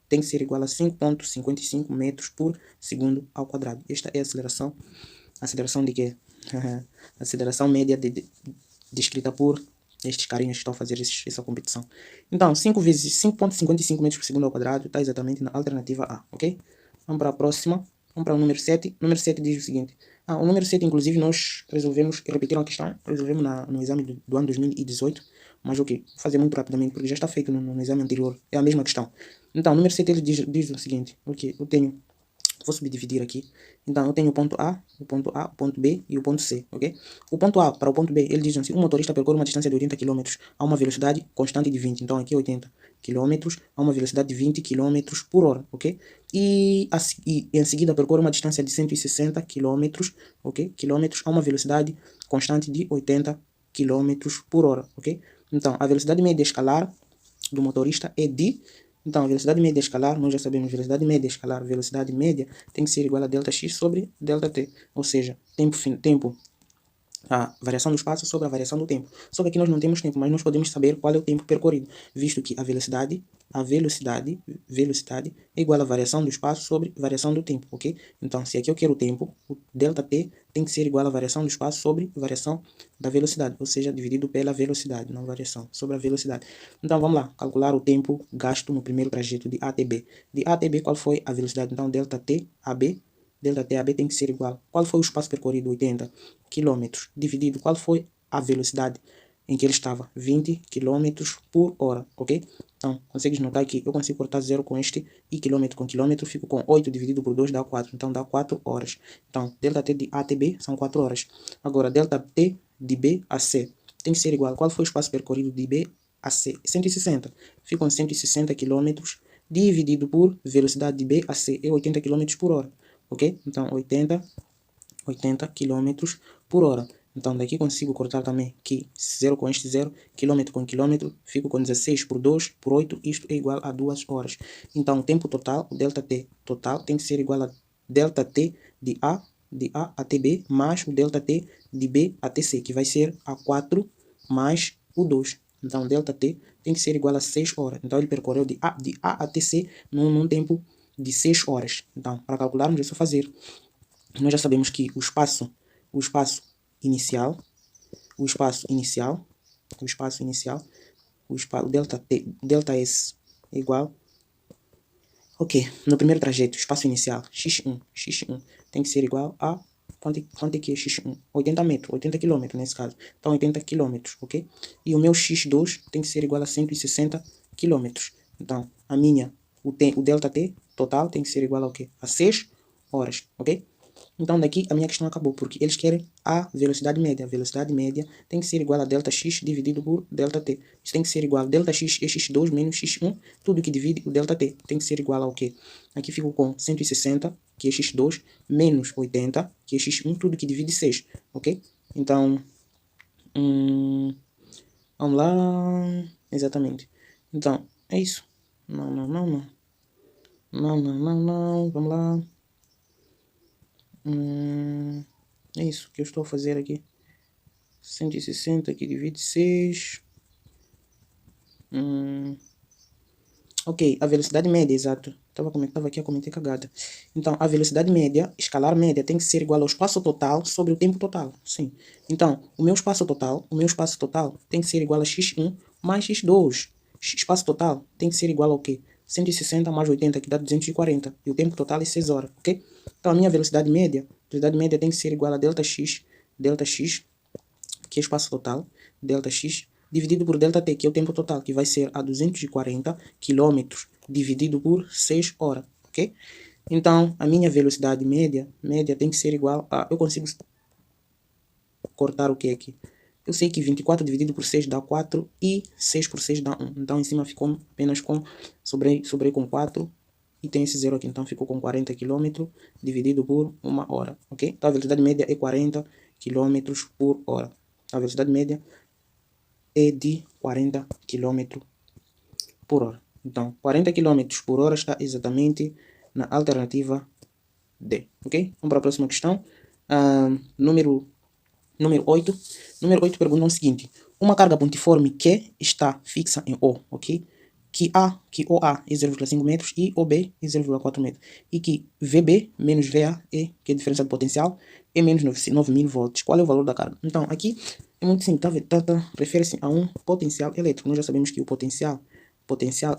tem que ser igual a 5,55 metros por segundo ao quadrado. Esta é a aceleração. Aceleração de quê? Aceleração média descrita por estes carinhas que estão a fazer essa competição. Então, 5 vezes 5,55 metros por segundo ao quadrado está exatamente na alternativa A, ok? Vamos para a próxima. Vamos para o número 7. O número 7 diz o seguinte. O número 7, inclusive, nós resolvemos, repetiram a questão, resolvemos no exame do ano 2018. Mas ok, vou fazer muito rapidamente, porque já está feito no exame anterior. É a mesma questão. Então, o número 7 ele diz o seguinte. Ok, vou subdividir aqui. Então, eu tenho o ponto A, o ponto B e o ponto C, ok? O ponto A para o ponto B, ele diz assim, um motorista percorre uma distância de 80 km a uma velocidade constante de 20. Então, aqui é 80 km a uma velocidade de 20 km por hora, ok? E em seguida percorre uma distância de 160 km, ok? Quilômetros a uma velocidade constante de 80 km por hora, ok? Então, a velocidade média escalar do motorista é de... Então, a velocidade média escalar, nós já sabemos, velocidade média escalar, velocidade média tem que ser igual a ΔX sobre ΔT. Ou seja, tempo, a variação do espaço sobre a variação do tempo. Só que aqui nós não temos tempo, mas nós podemos saber qual é o tempo percorrido, visto que a velocidade é igual à variação do espaço sobre variação do tempo, ok? Então, se aqui eu quero o tempo, o ΔT tem que ser igual à variação do espaço sobre variação da velocidade, ou seja, dividido pela velocidade, não variação, sobre a velocidade. Então, vamos lá, calcular o tempo gasto no primeiro trajeto de A até B. De A até B, qual foi a velocidade? Então, ΔT AB ΔT tem que ser igual. Qual foi o espaço percorrido? 80 km. Dividido, qual foi a velocidade em que ele estava? 20 km por hora, ok? Então, consegues notar que eu consigo cortar 0 com este e quilômetro com quilômetro, fico com 8 dividido por 2 dá 4. Então, dá 4 horas. Então, ΔT de A até B são 4 horas. Agora, ΔT de B a C tem que ser igual. Qual foi o espaço percorrido de B a C? 160. Ficam 160 km dividido por velocidade de B a C é 80 km por hora. Ok? Então, 80 km por hora. Então, daqui consigo cortar também que 0 com este 0, quilômetro com quilômetro, fico com 16 por 2 por 8, isto é igual a 2 horas. Então, o tempo total, o ΔT total, tem que ser igual a ΔT de A de A até B mais o ΔT de B até C, que vai ser A4 mais o 2. Então, ΔT tem que ser igual a 6 horas. Então, ele percorreu de A até C num tempo de 6 horas. Então, para calcularmos, é só fazer. Nós já sabemos que o espaço inicial, o ΔT, ΔS é igual. Ok, no primeiro trajeto, espaço inicial, x1 tem que ser igual a, quanto é que é x1? 80 metros, 80 km nesse caso. Então, 80 km, ok? E o meu x2 tem que ser igual a 160 km. Então, o ΔT total tem que ser igual a o quê? A 6 horas, ok? Então, daqui a minha questão acabou, porque eles querem a velocidade média. A velocidade média tem que ser igual a ΔX dividido por ΔT. Isso tem que ser igual a ΔX é x2 menos x1, tudo que divide o ΔT. Tem que ser igual ao quê? Aqui fico com 160, que é x2, menos 80, que é x1, tudo que divide 6, ok? Então, vamos lá, exatamente. Então, é isso. Não, vamos lá. É isso que eu estou a fazer aqui. 160 que divide 6. Ok, a velocidade média, exato. Tava aqui a comentar cagada. Então, a velocidade média, escalar média, tem que ser igual ao espaço total sobre o tempo total. Sim. Então, o meu espaço total tem que ser igual a x1 mais x2. Espaço total tem que ser igual ao quê? 160 mais 80, que dá 240. E o tempo total é 6 horas, ok? Então, a minha velocidade média tem que ser igual a ΔX, que é espaço total, ΔX, dividido por ΔT, que é o tempo total, que vai ser a 240 km dividido por 6 horas, ok? Então, a minha velocidade média tem que ser igual a... Eu consigo cortar o que aqui? Eu sei que 24 dividido por 6 dá 4 e 6 por 6 dá 1. Então, em cima ficou apenas com... Sobrei com 4 e tem esse zero aqui. Então, ficou com 40 km dividido por 1 hora, ok? Então, a velocidade média é 40 km por hora. A velocidade média é de 40 km por hora. Então, 40 km por hora está exatamente na alternativa D, ok? Vamos para a próxima questão. Número 8. Número 8 pergunta o seguinte. Uma carga pontiforme Q está fixa em O, ok? Que OA é 0,5 metros e OB é 0,4 metros. E que VB menos VA, que é a diferença de potencial, é menos 9.000 volts. Qual é o valor da carga? Então, aqui é muito simples. Refere-se a um potencial elétrico. Nós já sabemos que o potencial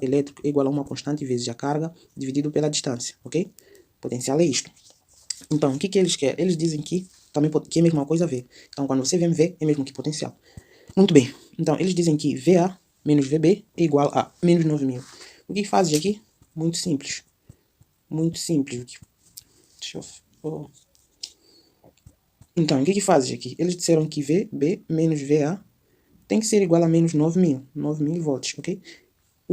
elétrico é igual a uma constante vezes a carga dividido pela distância, ok? Potencial é isto. Então, o que eles querem? Eles dizem que também que é a mesma coisa a V. Então, quando você vê V, é mesmo que potencial. Muito bem. Então, eles dizem que VA menos VB é igual a menos 9.000. O que fazes aqui? Muito simples. Muito simples. Deixa eu... Então, o que fazes aqui? Eles disseram que VB menos VA tem que ser igual a menos 9.000 volts, ok?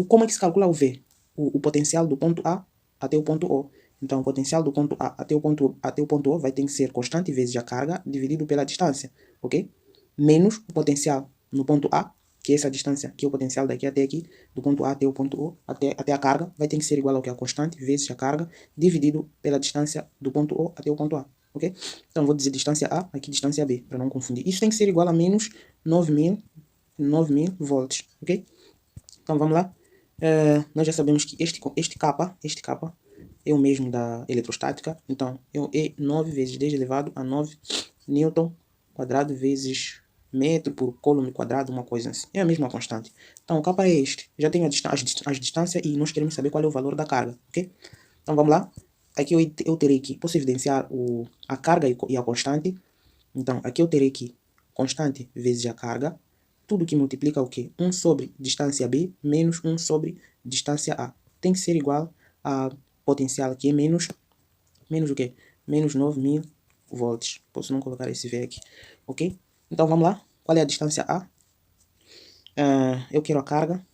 Como é que se calcula o V? O potencial do ponto A até o ponto O. Então, o potencial do ponto A até o ponto O vai ter que ser constante vezes a carga dividido pela distância, ok? Menos o potencial no ponto A, que é essa distância, que é o potencial daqui até aqui, do ponto A até o ponto O, até a carga, vai ter que ser igual ao que? A constante vezes a carga dividido pela distância do ponto O até o ponto A, ok? Então, vou dizer distância A, aqui distância B, para não confundir. Isso tem que ser igual a menos 9.000 volts, ok? Então, vamos lá. Nós já sabemos que este K é o mesmo da eletrostática. Então, é 9 vezes 10 elevado a 9 Newton quadrado vezes metro por coulomb quadrado, uma coisa assim. É a mesma constante. Então, o K é este. Já tenho as distâncias e nós queremos saber qual é o valor da carga, ok? Então, vamos lá. Aqui eu terei que, posso evidenciar a carga e a constante. Então, aqui eu terei que constante vezes a carga. Tudo que multiplica o quê? 1 sobre distância B menos 1 sobre distância A. Tem que ser igual a potencial que é menos o quê? Menos 9.000 volts. Posso não colocar esse V aqui, ok? Então vamos lá. Qual é a distância A? Eu quero a carga.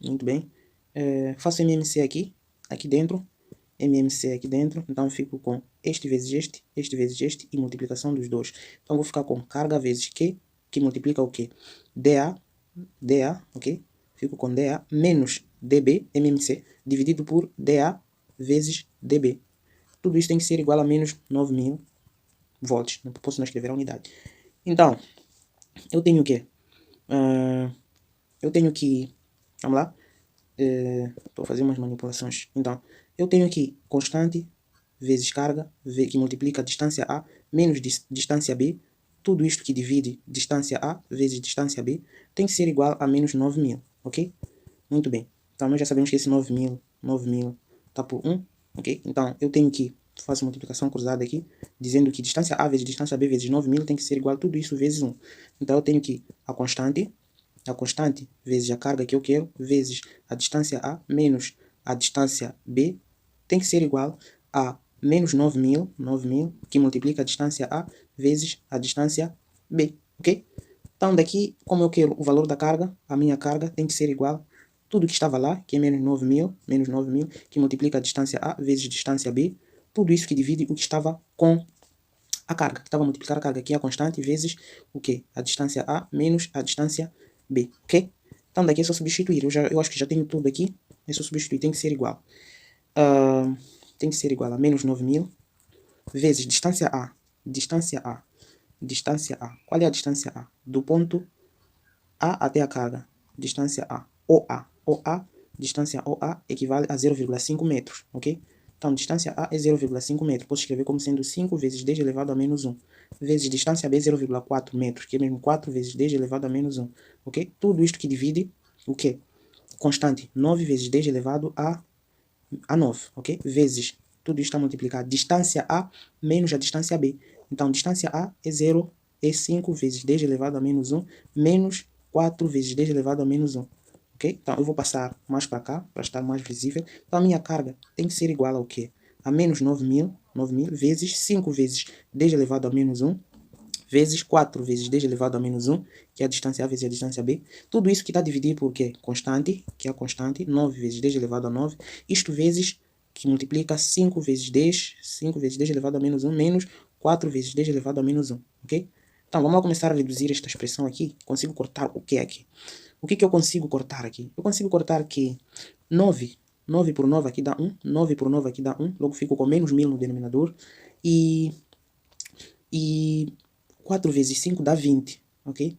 Muito bem. Faço MMC aqui dentro. MMC aqui dentro. Então eu fico com este vezes este e multiplicação dos dois. Então vou ficar com carga vezes Q, que multiplica o quê? DA, ok? Fico com DA menos DB, MMC, dividido por DA vezes DB. Tudo isso tem que ser igual a menos 9.000 volts. Não posso não escrever a unidade. Então, eu tenho o quê? Eu tenho que... Vamos lá? Estou a fazer umas manipulações. Então, eu tenho aqui constante vezes carga, que multiplica a distância A menos distância B. Tudo isto que divide distância A vezes distância B tem que ser igual a menos 9.000, ok? Muito bem. Então, nós já sabemos que esse 9.000 está por 1, ok? Então, eu tenho que faço multiplicação cruzada aqui, dizendo que distância A vezes distância B vezes 9.000 tem que ser igual a tudo isso vezes 1. Então, eu tenho que a constante vezes a carga que eu quero, vezes a distância A menos a distância B, tem que ser igual a menos 9.000, que multiplica a distância A vezes a distância B, ok? Então, daqui, como eu quero o valor da carga, a minha carga tem que ser igual tudo que estava lá, que é menos 9.000, que multiplica a distância A vezes a distância B, tudo isso que divide o que estava com a carga, que estava a multiplicar a carga, que é a constante, vezes o quê? A distância A menos a distância B, ok? Então daqui é só substituir, eu acho que já tenho tudo aqui, é só substituir, tem que ser igual. Tem que ser igual a menos 9.000 vezes distância A. Qual é a distância A? Do ponto A até a carga. Distância A. OA, distância OA equivale a 0,5 metros, ok? Então, distância A é 0,5 metros. Posso escrever como sendo 5 vezes 10 elevado a menos 1. Vezes distância B, 0,4 metros, que é mesmo 4 vezes 10 elevado a menos 1, ok? Tudo isto que divide o quê? Constante, 9 vezes 10 elevado a 9, ok? Vezes, tudo isto a multiplicar distância A menos a distância B. Então, distância A é 0, é 5 vezes 10 elevado a menos 1, menos 4 vezes 10 elevado a menos 1. Ok? Então, eu vou passar mais para cá, para estar mais visível. Então, a minha carga tem que ser igual ao quê? A menos 9.000 vezes 5 vezes 10 elevado a menos 1, vezes 4 vezes 10 elevado a menos 1, que é a distância A vezes a distância B. Tudo isso que está dividido por quê? Constante, que é a constante, 9 vezes 10 elevado a 9. Isto vezes, que multiplica 5 vezes 10, 5 vezes 10 elevado a menos 1, menos 4 vezes 10 elevado a menos 1, ok? Então, vamos lá começar a reduzir esta expressão aqui. Consigo cortar o que aqui? O que eu consigo cortar aqui? Eu consigo cortar que 9 por 9 aqui dá 1, 9 por 9 aqui dá 1, logo fico com menos 1.000 no denominador, e 4 vezes 5 dá 20, ok?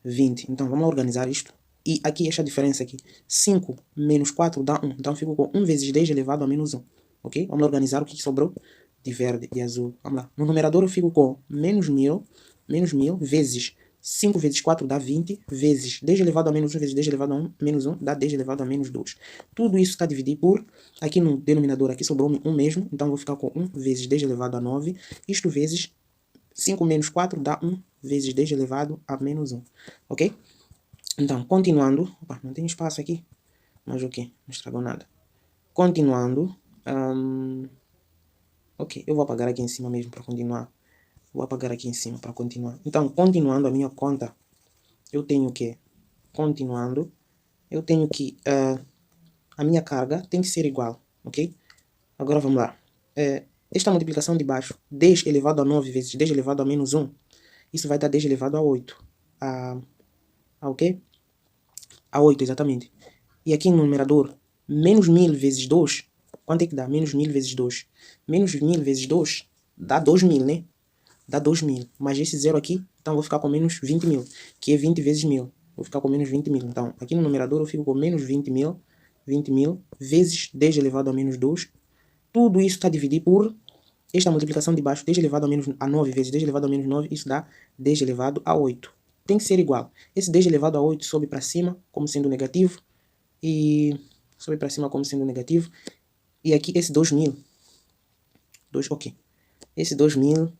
20, então vamos lá organizar isto, e aqui esta diferença aqui, 5 menos 4 dá 1, então fico com 1 vezes 10 elevado a menos 1, ok? Vamos lá organizar o que sobrou de verde e azul, vamos lá. No numerador eu fico com menos 1.000 vezes 5 vezes 4 dá 20, vezes 10 elevado a menos 1 vezes 10 elevado a menos 1 dá 10 elevado a menos 2. Tudo isso está dividido por, aqui no denominador aqui sobrou 1 mesmo, então vou ficar com 1 vezes 10 elevado a 9, isto vezes 5 menos 4 dá 1 vezes 10 elevado a menos 1, ok? Então, continuando, opa, não tem espaço aqui, mas ok, não estragou nada. Continuando, ok, eu vou apagar aqui em cima mesmo para continuar. Vou apagar aqui em cima para continuar. Então, continuando a minha conta, eu tenho que, continuando, eu tenho que, a minha carga tem que ser igual, ok? Agora vamos lá. Esta multiplicação de baixo, 10 elevado a 9 vezes 10 elevado a menos 1, isso vai dar 10 elevado a 8. O quê? A 8, exatamente. E aqui no numerador, menos 1.000 vezes 2, quanto é que dá? Menos 1.000 vezes 2. Menos 1.000 vezes 2 dá 2.000, né? Dá 2.000. Mas esse zero aqui, então vou ficar com menos 20.000, que é 20 vezes 1.000. Vou ficar com menos 20.000. Então, aqui no numerador eu fico com menos 20.000 vezes 10 elevado a menos 2. Tudo isso está dividido por esta multiplicação de baixo, 10 elevado a 9 vezes 10 elevado a menos 9, isso dá 10 elevado a 8. Tem que ser igual. Esse 10 elevado a 8 sobe para cima como sendo negativo. E sobe para cima como sendo negativo. E aqui esse 2.000. Ok. Esse 2.000.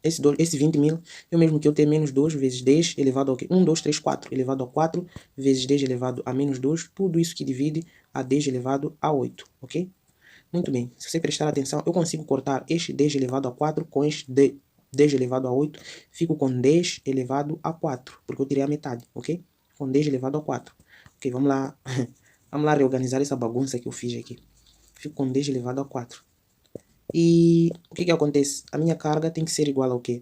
Esse 20.000. É o mesmo que eu ter menos 2 vezes 10 elevado ao quê? 1, 2, 3, 4. Elevado a 4 vezes 10 elevado a menos 2. Tudo isso que divide a 10 elevado a 8. Ok? Muito bem, se você prestar atenção, eu consigo cortar este 10 elevado a 4 com este 10 elevado a 8. Fico com 10 elevado a 4, porque eu tirei a metade, ok? Com 10 elevado a 4. Ok, vamos lá. Vamos lá reorganizar essa bagunça que eu fiz aqui. Fico com 10 elevado a 4. E o que acontece? A minha carga tem que ser igual ao quê?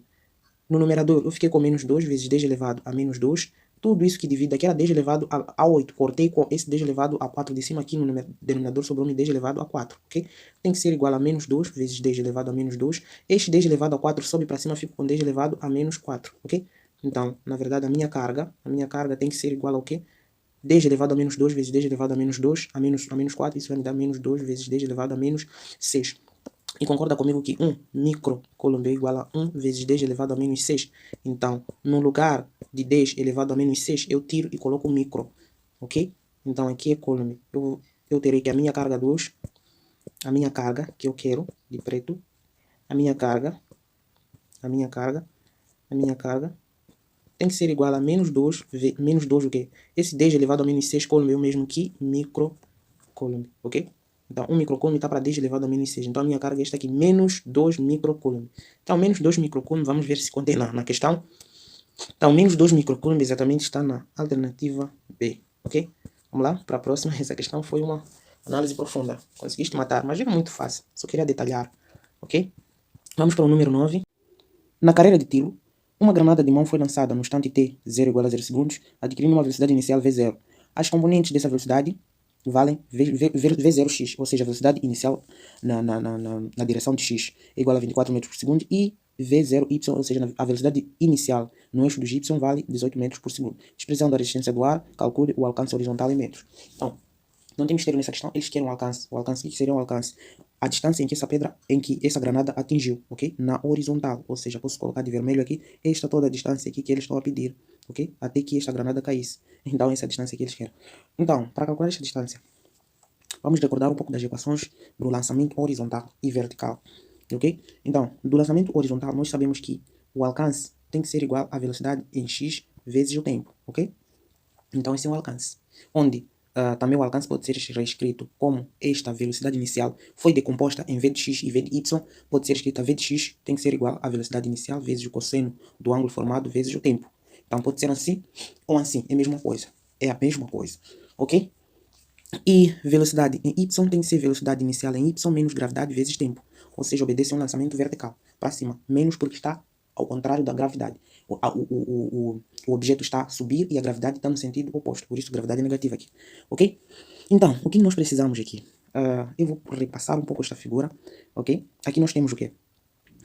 No numerador, eu fiquei com menos 2 vezes 10 elevado a menos 2. Tudo isso que divide aqui era 10 elevado a 8. Cortei com esse 10 elevado a 4 de cima aqui no denominador, sobrou-me 10 elevado a 4, ok? Tem que ser igual a menos 2 vezes 10 elevado a menos 2. Este 10 elevado a 4 sobe para cima, fica com 10 elevado a menos 4, ok? Então, na verdade, a minha carga tem que ser igual ao quê? 10 elevado a menos 2 vezes 10 elevado a menos 2 a menos 4, isso vai me dar menos 2 vezes 10 elevado a menos 6. E concorda comigo que 1 microcoulomb é igual a 1 vezes 10 elevado a menos 6. Então, no lugar de 10 elevado a menos 6, eu tiro e coloco micro, ok? Então, aqui é coulomb. Eu terei que a minha carga 2, a minha carga que eu quero, de preto, a minha carga tem que ser igual a menos 2 o quê? Esse 10 elevado a menos 6 coulomb é o mesmo que microcoulomb, ok? Então, 1 microcoulomb está para 10 elevado a menos 6. Então, a minha carga é esta aqui, menos 2 microcoulomb. Então, menos 2 microcoulomb, vamos ver se contém na questão. Então, menos 2 microcoulomb exatamente está na alternativa B, ok? Vamos lá para a próxima. Essa questão foi uma análise profunda. Conseguiste matar, mas era muito fácil. Só queria detalhar, ok? Vamos para o número 9. Na carreira de tiro, uma granada de mão foi lançada no instante t 0 igual a 0 segundos, adquirindo uma velocidade inicial v0. As componentes dessa velocidade valem v0x, ou seja, a velocidade inicial na direção de x é igual a 24 metros por segundo, e v0y, ou seja, a velocidade inicial no eixo dos y vale 18 metros por segundo. Expressão da resistência do ar, calcule o alcance horizontal em metros. Então, não tem mistério nessa questão, eles querem o alcance. O alcance, o que seria o alcance? A distância em que essa granada atingiu, ok? Na horizontal, ou seja, posso colocar de vermelho aqui, esta toda a distância aqui que eles estão a pedir, ok? Até que esta granada caísse. Então, essa é a distância que eles querem. Então, para calcular esta distância, vamos recordar um pouco das equações do lançamento horizontal e vertical, ok? Então, do lançamento horizontal, nós sabemos que o alcance tem que ser igual à velocidade em x vezes o tempo, ok? Então, esse é o alcance. Onde também o alcance pode ser reescrito como esta velocidade inicial foi decomposta em v de x e v de y, pode ser escrita v de x tem que ser igual à velocidade inicial vezes o cosseno do ângulo formado vezes o tempo. Então pode ser assim ou assim, é a mesma coisa. É a mesma coisa, ok? E velocidade em y tem que ser velocidade inicial em y menos gravidade vezes tempo. Ou seja, obedece a um lançamento vertical, para cima. Menos porque está ao contrário da gravidade. O objeto está a subir e a gravidade está no sentido oposto. Por isso, gravidade é negativa aqui. Ok? Então, o que nós precisamos aqui? Eu vou repassar um pouco esta figura. Ok? Aqui nós temos o quê?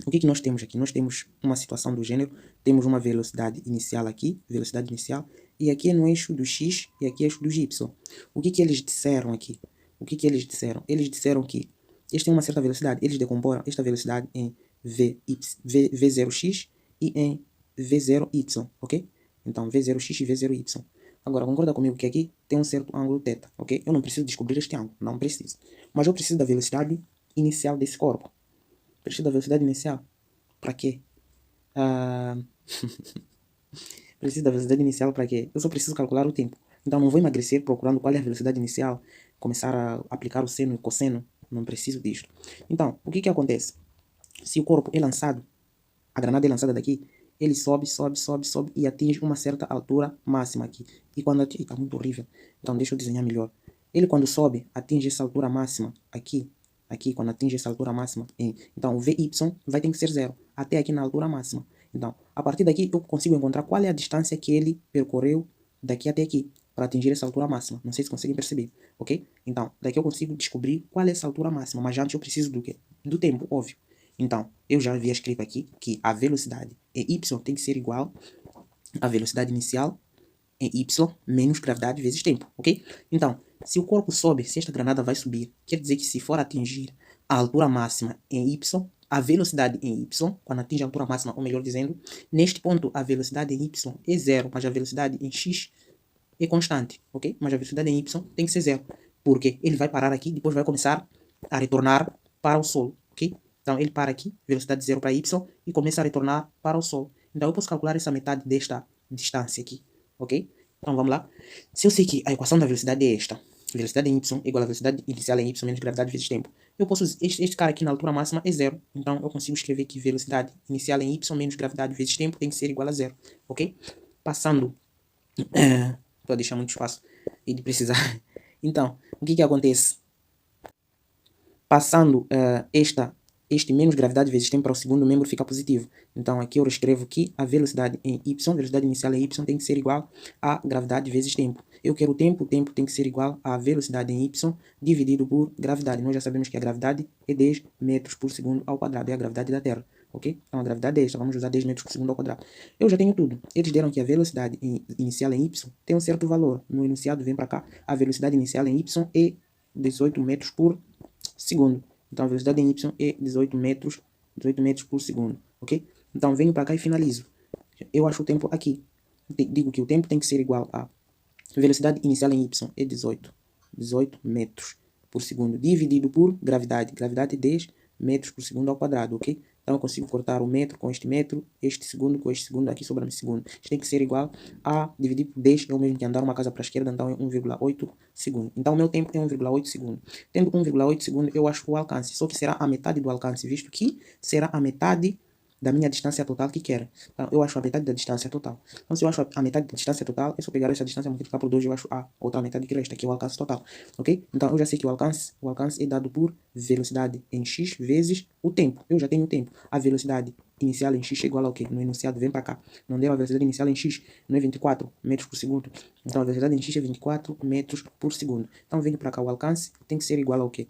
O que nós temos aqui? Nós temos uma situação do gênero. Temos uma velocidade inicial aqui. Velocidade inicial. E aqui é no eixo do x e aqui é eixo do y. O que eles disseram aqui? O que eles disseram? Eles disseram que eles têm uma certa velocidade. Eles decomporam esta velocidade em v0x e em v0y, ok? Então, v0x e v0y. Agora, concorda comigo que aqui tem um certo ângulo θ, ok? Eu não preciso descobrir este ângulo, não preciso. Mas eu preciso da velocidade inicial desse corpo. Preciso da velocidade inicial. Para quê? Preciso da velocidade inicial para quê? Eu só preciso calcular o tempo. Então, não vou emagrecer procurando qual é a velocidade inicial, começar a aplicar o seno e cosseno. Não preciso disto. Então, o que acontece? Se o corpo é lançado, a granada é lançada daqui, ele sobe e atinge uma certa altura máxima aqui. E quando atinge, está muito horrível. Então deixa eu desenhar melhor. Ele quando sobe, atinge essa altura máxima aqui, quando atinge essa altura máxima, então o VY vai ter que ser 0, até aqui na altura máxima. Então, a partir daqui eu consigo encontrar qual é a distância que ele percorreu daqui até aqui, para atingir essa altura máxima. Não sei se conseguem perceber, ok? Então, daqui eu consigo descobrir qual é essa altura máxima, mas antes eu preciso do quê? Do tempo, óbvio. Então, eu já havia escrito aqui que a velocidade em y tem que ser igual à velocidade inicial em y menos gravidade vezes tempo, ok? Então, se o corpo sobe, se esta granada vai subir, quer dizer que se for atingir a altura máxima em y, a velocidade em y, quando atinge a altura máxima, ou melhor dizendo, neste ponto a velocidade em y é 0, mas a velocidade em x é constante, ok? Mas a velocidade em y tem que ser 0, porque ele vai parar aqui, depois vai começar a retornar para o solo, ok? Então, ele para aqui, velocidade 0 para y, e começa a retornar para o solo. Então, eu posso calcular essa metade desta distância aqui, ok? Então, vamos lá. Se eu sei que a equação da velocidade é esta, velocidade em y igual a velocidade inicial em y menos gravidade vezes tempo, eu posso, este cara aqui na altura máxima é 0, então eu consigo escrever que velocidade inicial em y menos gravidade vezes tempo tem que ser igual a 0, ok? Passando, vou deixar muito espaço e de precisar. Então, o que acontece? Passando este menos gravidade vezes tempo para o segundo membro fica positivo. Então aqui eu escrevo que a velocidade em y, a velocidade inicial em y tem que ser igual a gravidade vezes tempo. Eu quero o tempo tem que ser igual a velocidade em y dividido por gravidade. Nós já sabemos que a gravidade é 10 metros por segundo ao quadrado, é a gravidade da Terra. Ok? Então a gravidade é esta, vamos usar 10 metros por segundo ao quadrado. Eu já tenho tudo. Eles deram que a velocidade inicial em y tem um certo valor. No enunciado vem para cá, a velocidade inicial em y é 18 metros por segundo. Então a velocidade em y é 18 metros por segundo. Ok? Então venho para cá e finalizo. Eu acho o tempo aqui. Digo que o tempo tem que ser igual a velocidade inicial em y é 18 metros por segundo dividido por gravidade. Gravidade é 10 metros por segundo ao quadrado, ok? Então eu consigo cortar o metro com este segundo com este segundo, aqui sobra-me segundo. Isto tem que ser igual a dividir por 10, é o mesmo que andar uma casa para a esquerda, então é 1,8 segundo. Então o meu tempo é 1,8 segundo. Tendo 1,8 segundo, eu acho o alcance, só que será a metade do alcance, visto que será a metade da minha distância total que quero. Então, eu acho a metade da distância total. Então, se eu acho a metade da distância total, é só pegar essa distância e multiplicar por 2 e eu acho a outra metade que resta, que é o alcance total. Ok? Então, eu já sei que o alcance é dado por velocidade em x vezes o tempo. Eu já tenho o tempo. A velocidade inicial em x é igual ao quê? No enunciado, vem para cá. Não deu a velocidade inicial em x, não é 24 metros por segundo. Então, a velocidade em x é 24 metros por segundo. Então, venho para cá, o alcance tem que ser igual ao quê?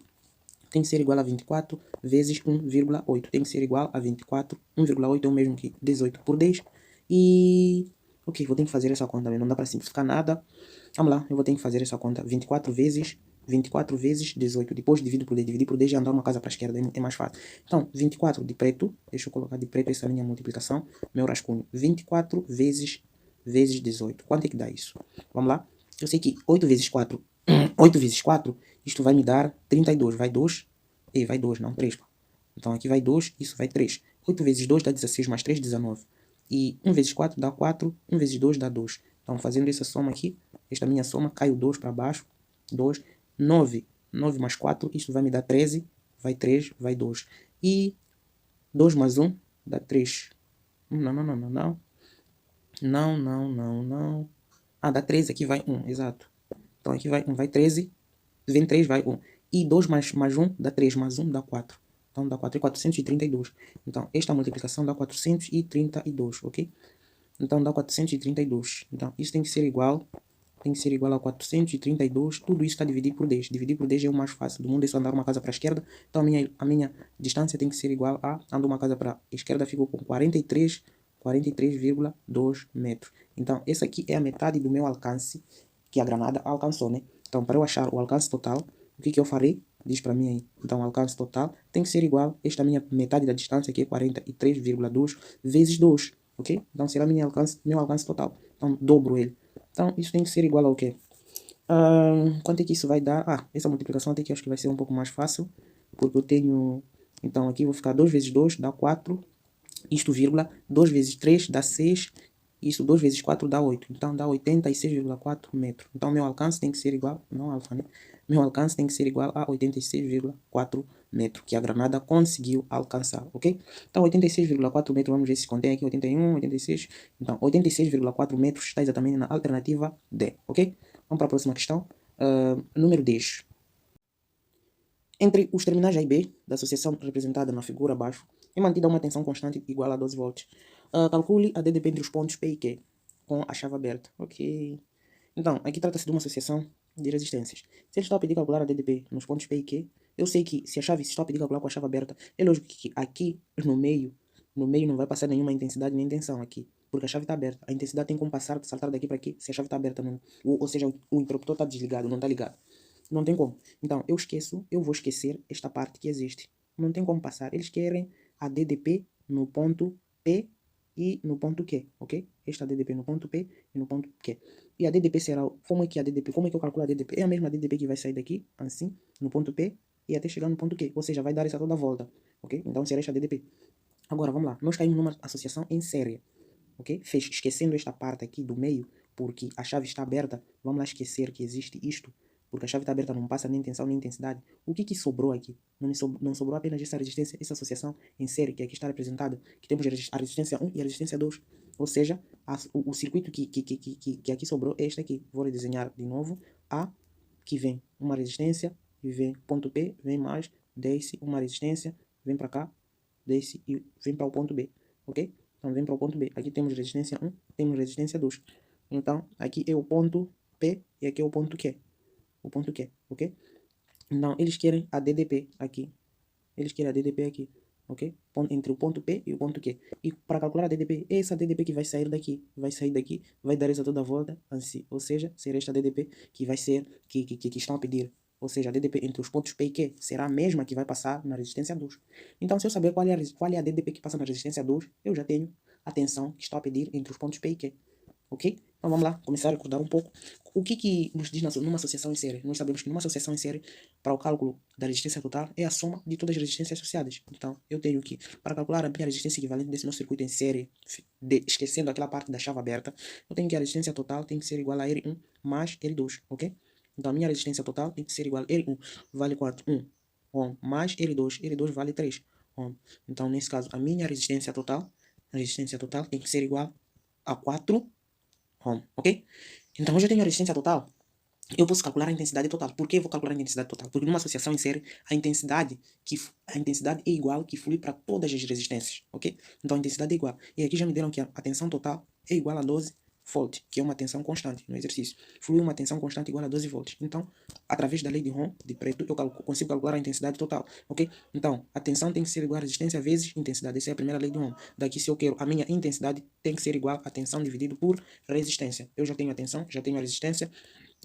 Tem que ser igual a 24 vezes 1,8. Tem que ser igual a 24. 1,8 é o mesmo que 18 por 10. E... ok, vou ter que fazer essa conta. Não dá para simplificar nada. Vamos lá, eu vou ter que fazer essa conta. 24 vezes 18. Depois divido por 10. Dividir por 10 e andar uma casa para a esquerda. É mais fácil. Então, 24 de preto. Deixa eu colocar de preto essa minha multiplicação. Meu rascunho. 24 vezes 18. Quanto é que dá isso? Vamos lá. Eu sei que 8 vezes 4... 8 vezes 4, isto vai me dar 32. Vai 2? Vai 2, não 3. Então aqui vai 2, isso vai 3. 8 vezes 2 dá 16, mais 3, 19. E 1 vezes 4 dá 4, 1 vezes 2 dá 2. Então fazendo essa soma aqui, esta minha soma, cai o 2 para baixo. 2, 9. 9 mais 4, isto vai me dar 13. Vai 3, vai 2. E 2 mais 1 dá 3. Não. Ah, dá 13, aqui vai 1, exato. Então aqui vai 1, vai 13, vem 3, vai 1. E 2 mais 1 dá 3, mais 1 dá 4. Então dá 4 e 432. Então esta multiplicação dá 432, ok? Então dá 432. Então isso tem que ser igual a 432. Tudo isso está dividido por 10. Dividir por 10 é o mais fácil do mundo, é só andar uma casa para a esquerda. Então a minha distância tem que ser igual a, ando uma casa para a esquerda, fico com 43,2 metros. Então essa aqui é a metade do meu alcance que a granada alcançou, né? Então, para eu achar o alcance total, o que eu farei? Diz para mim aí. Então, o alcance total tem que ser igual a esta minha metade da distância, que é 43,2 vezes 2, ok? Então, será meu alcance total. Então, dobro ele. Então, isso tem que ser igual ao quê? Quanto é que isso vai dar? Ah, essa multiplicação até que acho que vai ser um pouco mais fácil, porque eu tenho... Então, aqui vou ficar 2 vezes 2 dá 4, isto vírgula, 2 vezes 3 dá 6, isso 2 vezes 4 dá 8. Então dá 86,4 metros. Então meu alcance tem que ser igual, não alfa, né? Meu alcance tem que ser igual a 86,4 metros, que a granada conseguiu alcançar, ok? Então 86,4 metros, vamos ver se contém aqui, 81, 86. Então 86,4 metros está exatamente na alternativa D, ok? Vamos para a próxima questão. Número 10. Entre os terminais A e B da associação representada na figura abaixo, é mantida uma tensão constante igual a 12 volts. Calcule a DDP entre os pontos P e Q com a chave aberta. Ok. Então, aqui trata-se de uma associação de resistências. Se ele está a pedir calcular a DDP nos pontos P e Q, eu sei que se está a pedir calcular com a chave aberta, é lógico que aqui no meio não vai passar nenhuma intensidade nem tensão aqui, porque a chave está aberta. A intensidade tem como passar, saltar daqui para aqui, se a chave está aberta, não, ou seja, o interruptor está desligado, não está ligado. Não tem como. Então, eu vou esquecer esta parte que existe. Não tem como passar. Eles querem a DDP no ponto P e no ponto Q, ok? Esta DDP no ponto P e no ponto Q. E a DDP será, como é que eu calculo a DDP? É a mesma DDP que vai sair daqui, assim, no ponto P e até chegar no ponto Q. Ou seja, vai dar essa toda a volta, ok? Então será esta DDP. Agora, vamos lá. Nós caímos numa associação em série, ok? Esquecendo esta parte aqui do meio, porque a chave está aberta, vamos lá esquecer que existe isto, porque a chave está aberta, não passa nem tensão nem intensidade. O que sobrou aqui? Não sobrou apenas essa resistência, essa associação em série que aqui está representada, que temos a resistência 1 e a resistência 2. Ou seja, o circuito que aqui sobrou é este aqui. Vou redesenhar de novo. A, que vem uma resistência, e vem ponto P, vem mais, desce uma resistência, vem para cá, desce e vem para o ponto B, ok? Então vem para o ponto B. Aqui temos resistência 1, temos resistência 2. Então aqui é o ponto P e aqui é o ponto Q. O ponto Q, ok? Então eles querem a DDP aqui. Eles querem a DDP aqui, ok? Entre o ponto P e o ponto Q. E para calcular a DDP, é essa DDP que vai sair daqui. Vai sair daqui, vai dar essa toda a volta, assim. Ou seja, será esta DDP que vai ser, que estão a pedir. Ou seja, a DDP entre os pontos P e Q será a mesma que vai passar na resistência 2. Então, se eu saber qual é a DDP que passa na resistência 2, eu já tenho a tensão que está a pedir entre os pontos P e Q. Ok? Então vamos lá, começar a recordar um pouco. O que nos diz numa associação em série? Nós sabemos que numa associação em série, para o cálculo da resistência total, é a soma de todas as resistências associadas. Então, eu tenho que, para calcular a minha resistência equivalente desse meu circuito em série, esquecendo aquela parte da chave aberta, eu tenho que a resistência total tem que ser igual a R1 mais R2, ok? Então, a minha resistência total tem que ser igual a R1, vale quanto? 1 ohm, mais R2, R2 vale 3 ohm. Então, nesse caso, a minha resistência total tem que ser igual a 4 ohm, ok? Então, eu já tenho a resistência total. Eu posso calcular a intensidade total. Por que eu vou calcular a intensidade total? Porque numa associação em série, a intensidade é igual que flui para todas as resistências, ok? Então, a intensidade é igual. E aqui já me deram que a tensão total é igual a 12 volts, que é uma tensão constante no exercício. Flui uma tensão constante igual a 12 volts. Então, através da lei de Ohm, de Pareto, eu consigo calcular a intensidade total, ok? Então, a tensão tem que ser igual a resistência vezes intensidade. Essa é a primeira lei de Ohm. Daqui, se eu quero, a minha intensidade tem que ser igual a tensão dividido por resistência. Eu já tenho a tensão, já tenho a resistência,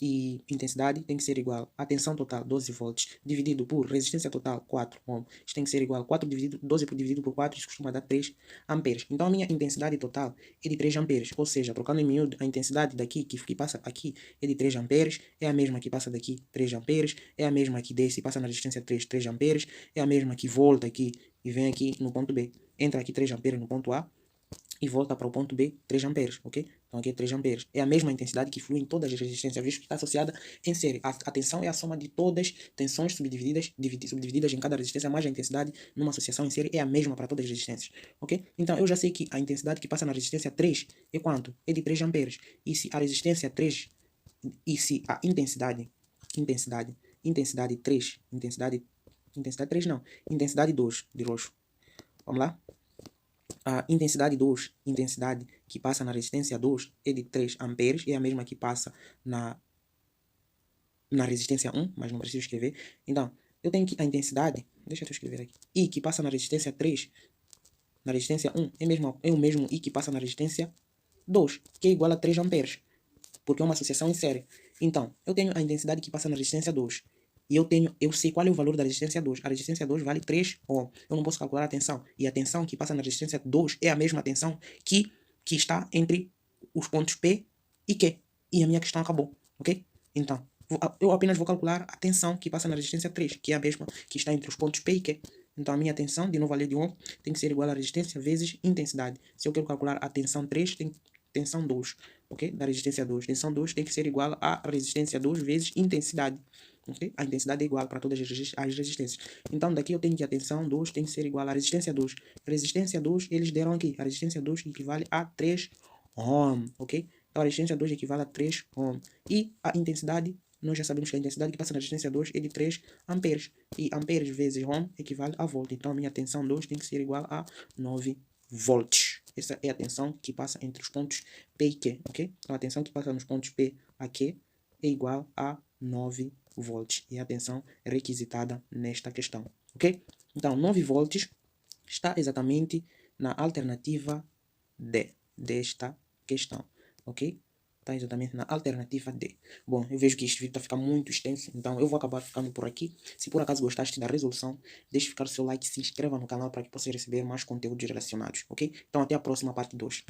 e intensidade tem que ser igual a tensão total 12 volts dividido por resistência total 4 ohm. Isto tem que ser igual a 12 dividido por 4, isso costuma dar 3 amperes. Então a minha intensidade total é de 3 amperes, ou seja, trocando em miúdo, a intensidade daqui que passa aqui é de 3 amperes, é a mesma que passa daqui 3 amperes, é a mesma que desce e passa na resistência 3 amperes, é a mesma que volta aqui e vem aqui no ponto B. Entra aqui 3 amperes no ponto A e volta para o ponto B 3 amperes, ok? Então aqui é 3 amperes. É a mesma intensidade que flui em todas as resistências, visto que está associada em série. A tensão é a soma de todas tensões subdivididas em cada resistência, mais a intensidade numa associação em série é a mesma para todas as resistências, ok? Então eu já sei que a intensidade que passa na resistência 3 é quanto? É de 3 amperes. E se a resistência 3, e se a intensidade 3 não, intensidade 2 de roxo. Vamos lá? A intensidade 2, intensidade que passa na resistência 2 é de 3 amperes, é a mesma que passa na resistência 1, mas não preciso escrever. Então, eu tenho que a intensidade, deixa eu escrever aqui, I que passa na resistência 3, na resistência 1, é o mesmo I que passa na resistência 2, que é igual a 3 amperes, porque é uma associação em série. Então, eu tenho a intensidade que passa na resistência 2. E eu sei qual é o valor da resistência 2. A resistência 2 vale 3 ohm. Eu não posso calcular a tensão. E a tensão que passa na resistência 2 é a mesma tensão que está entre os pontos P e Q. E a minha questão acabou, ok? Então, eu apenas vou calcular a tensão que passa na resistência 3, que é a mesma que está entre os pontos P e Q. Então, a minha tensão, de novo a lei de Ohm, tem que ser igual a resistência vezes intensidade. Se eu quero calcular a tensão 3, tem tensão 2, ok? Da resistência 2. Tensão 2 tem que ser igual a resistência 2 vezes intensidade, ok? A intensidade é igual para todas as resistências. Então, daqui eu tenho que a tensão 2 tem que ser igual a resistência 2. Resistência 2, eles deram aqui. A resistência 2 equivale a 3 ohm, ok? Então, a resistência 2 equivale a 3 ohm. E a intensidade, nós já sabemos que a intensidade que passa na resistência 2 é de 3 amperes. E amperes vezes ohm equivale a volt. Então, a minha tensão 2 tem que ser igual a 9 volts. Essa é a tensão que passa entre os pontos P e Q, ok? Então, a tensão que passa nos pontos P a Q é igual a 9 volts. E a tensão requisitada nesta questão, ok? Então, 9 volts está exatamente na alternativa D desta questão, ok? Está exatamente na alternativa D. Bom, eu vejo que este vídeo está ficando muito extenso, então eu vou acabar ficando por aqui. Se por acaso gostaste da resolução, deixe ficar o seu like, se inscreva no canal para que possa receber mais conteúdos relacionados, ok? Então até a próxima parte 2.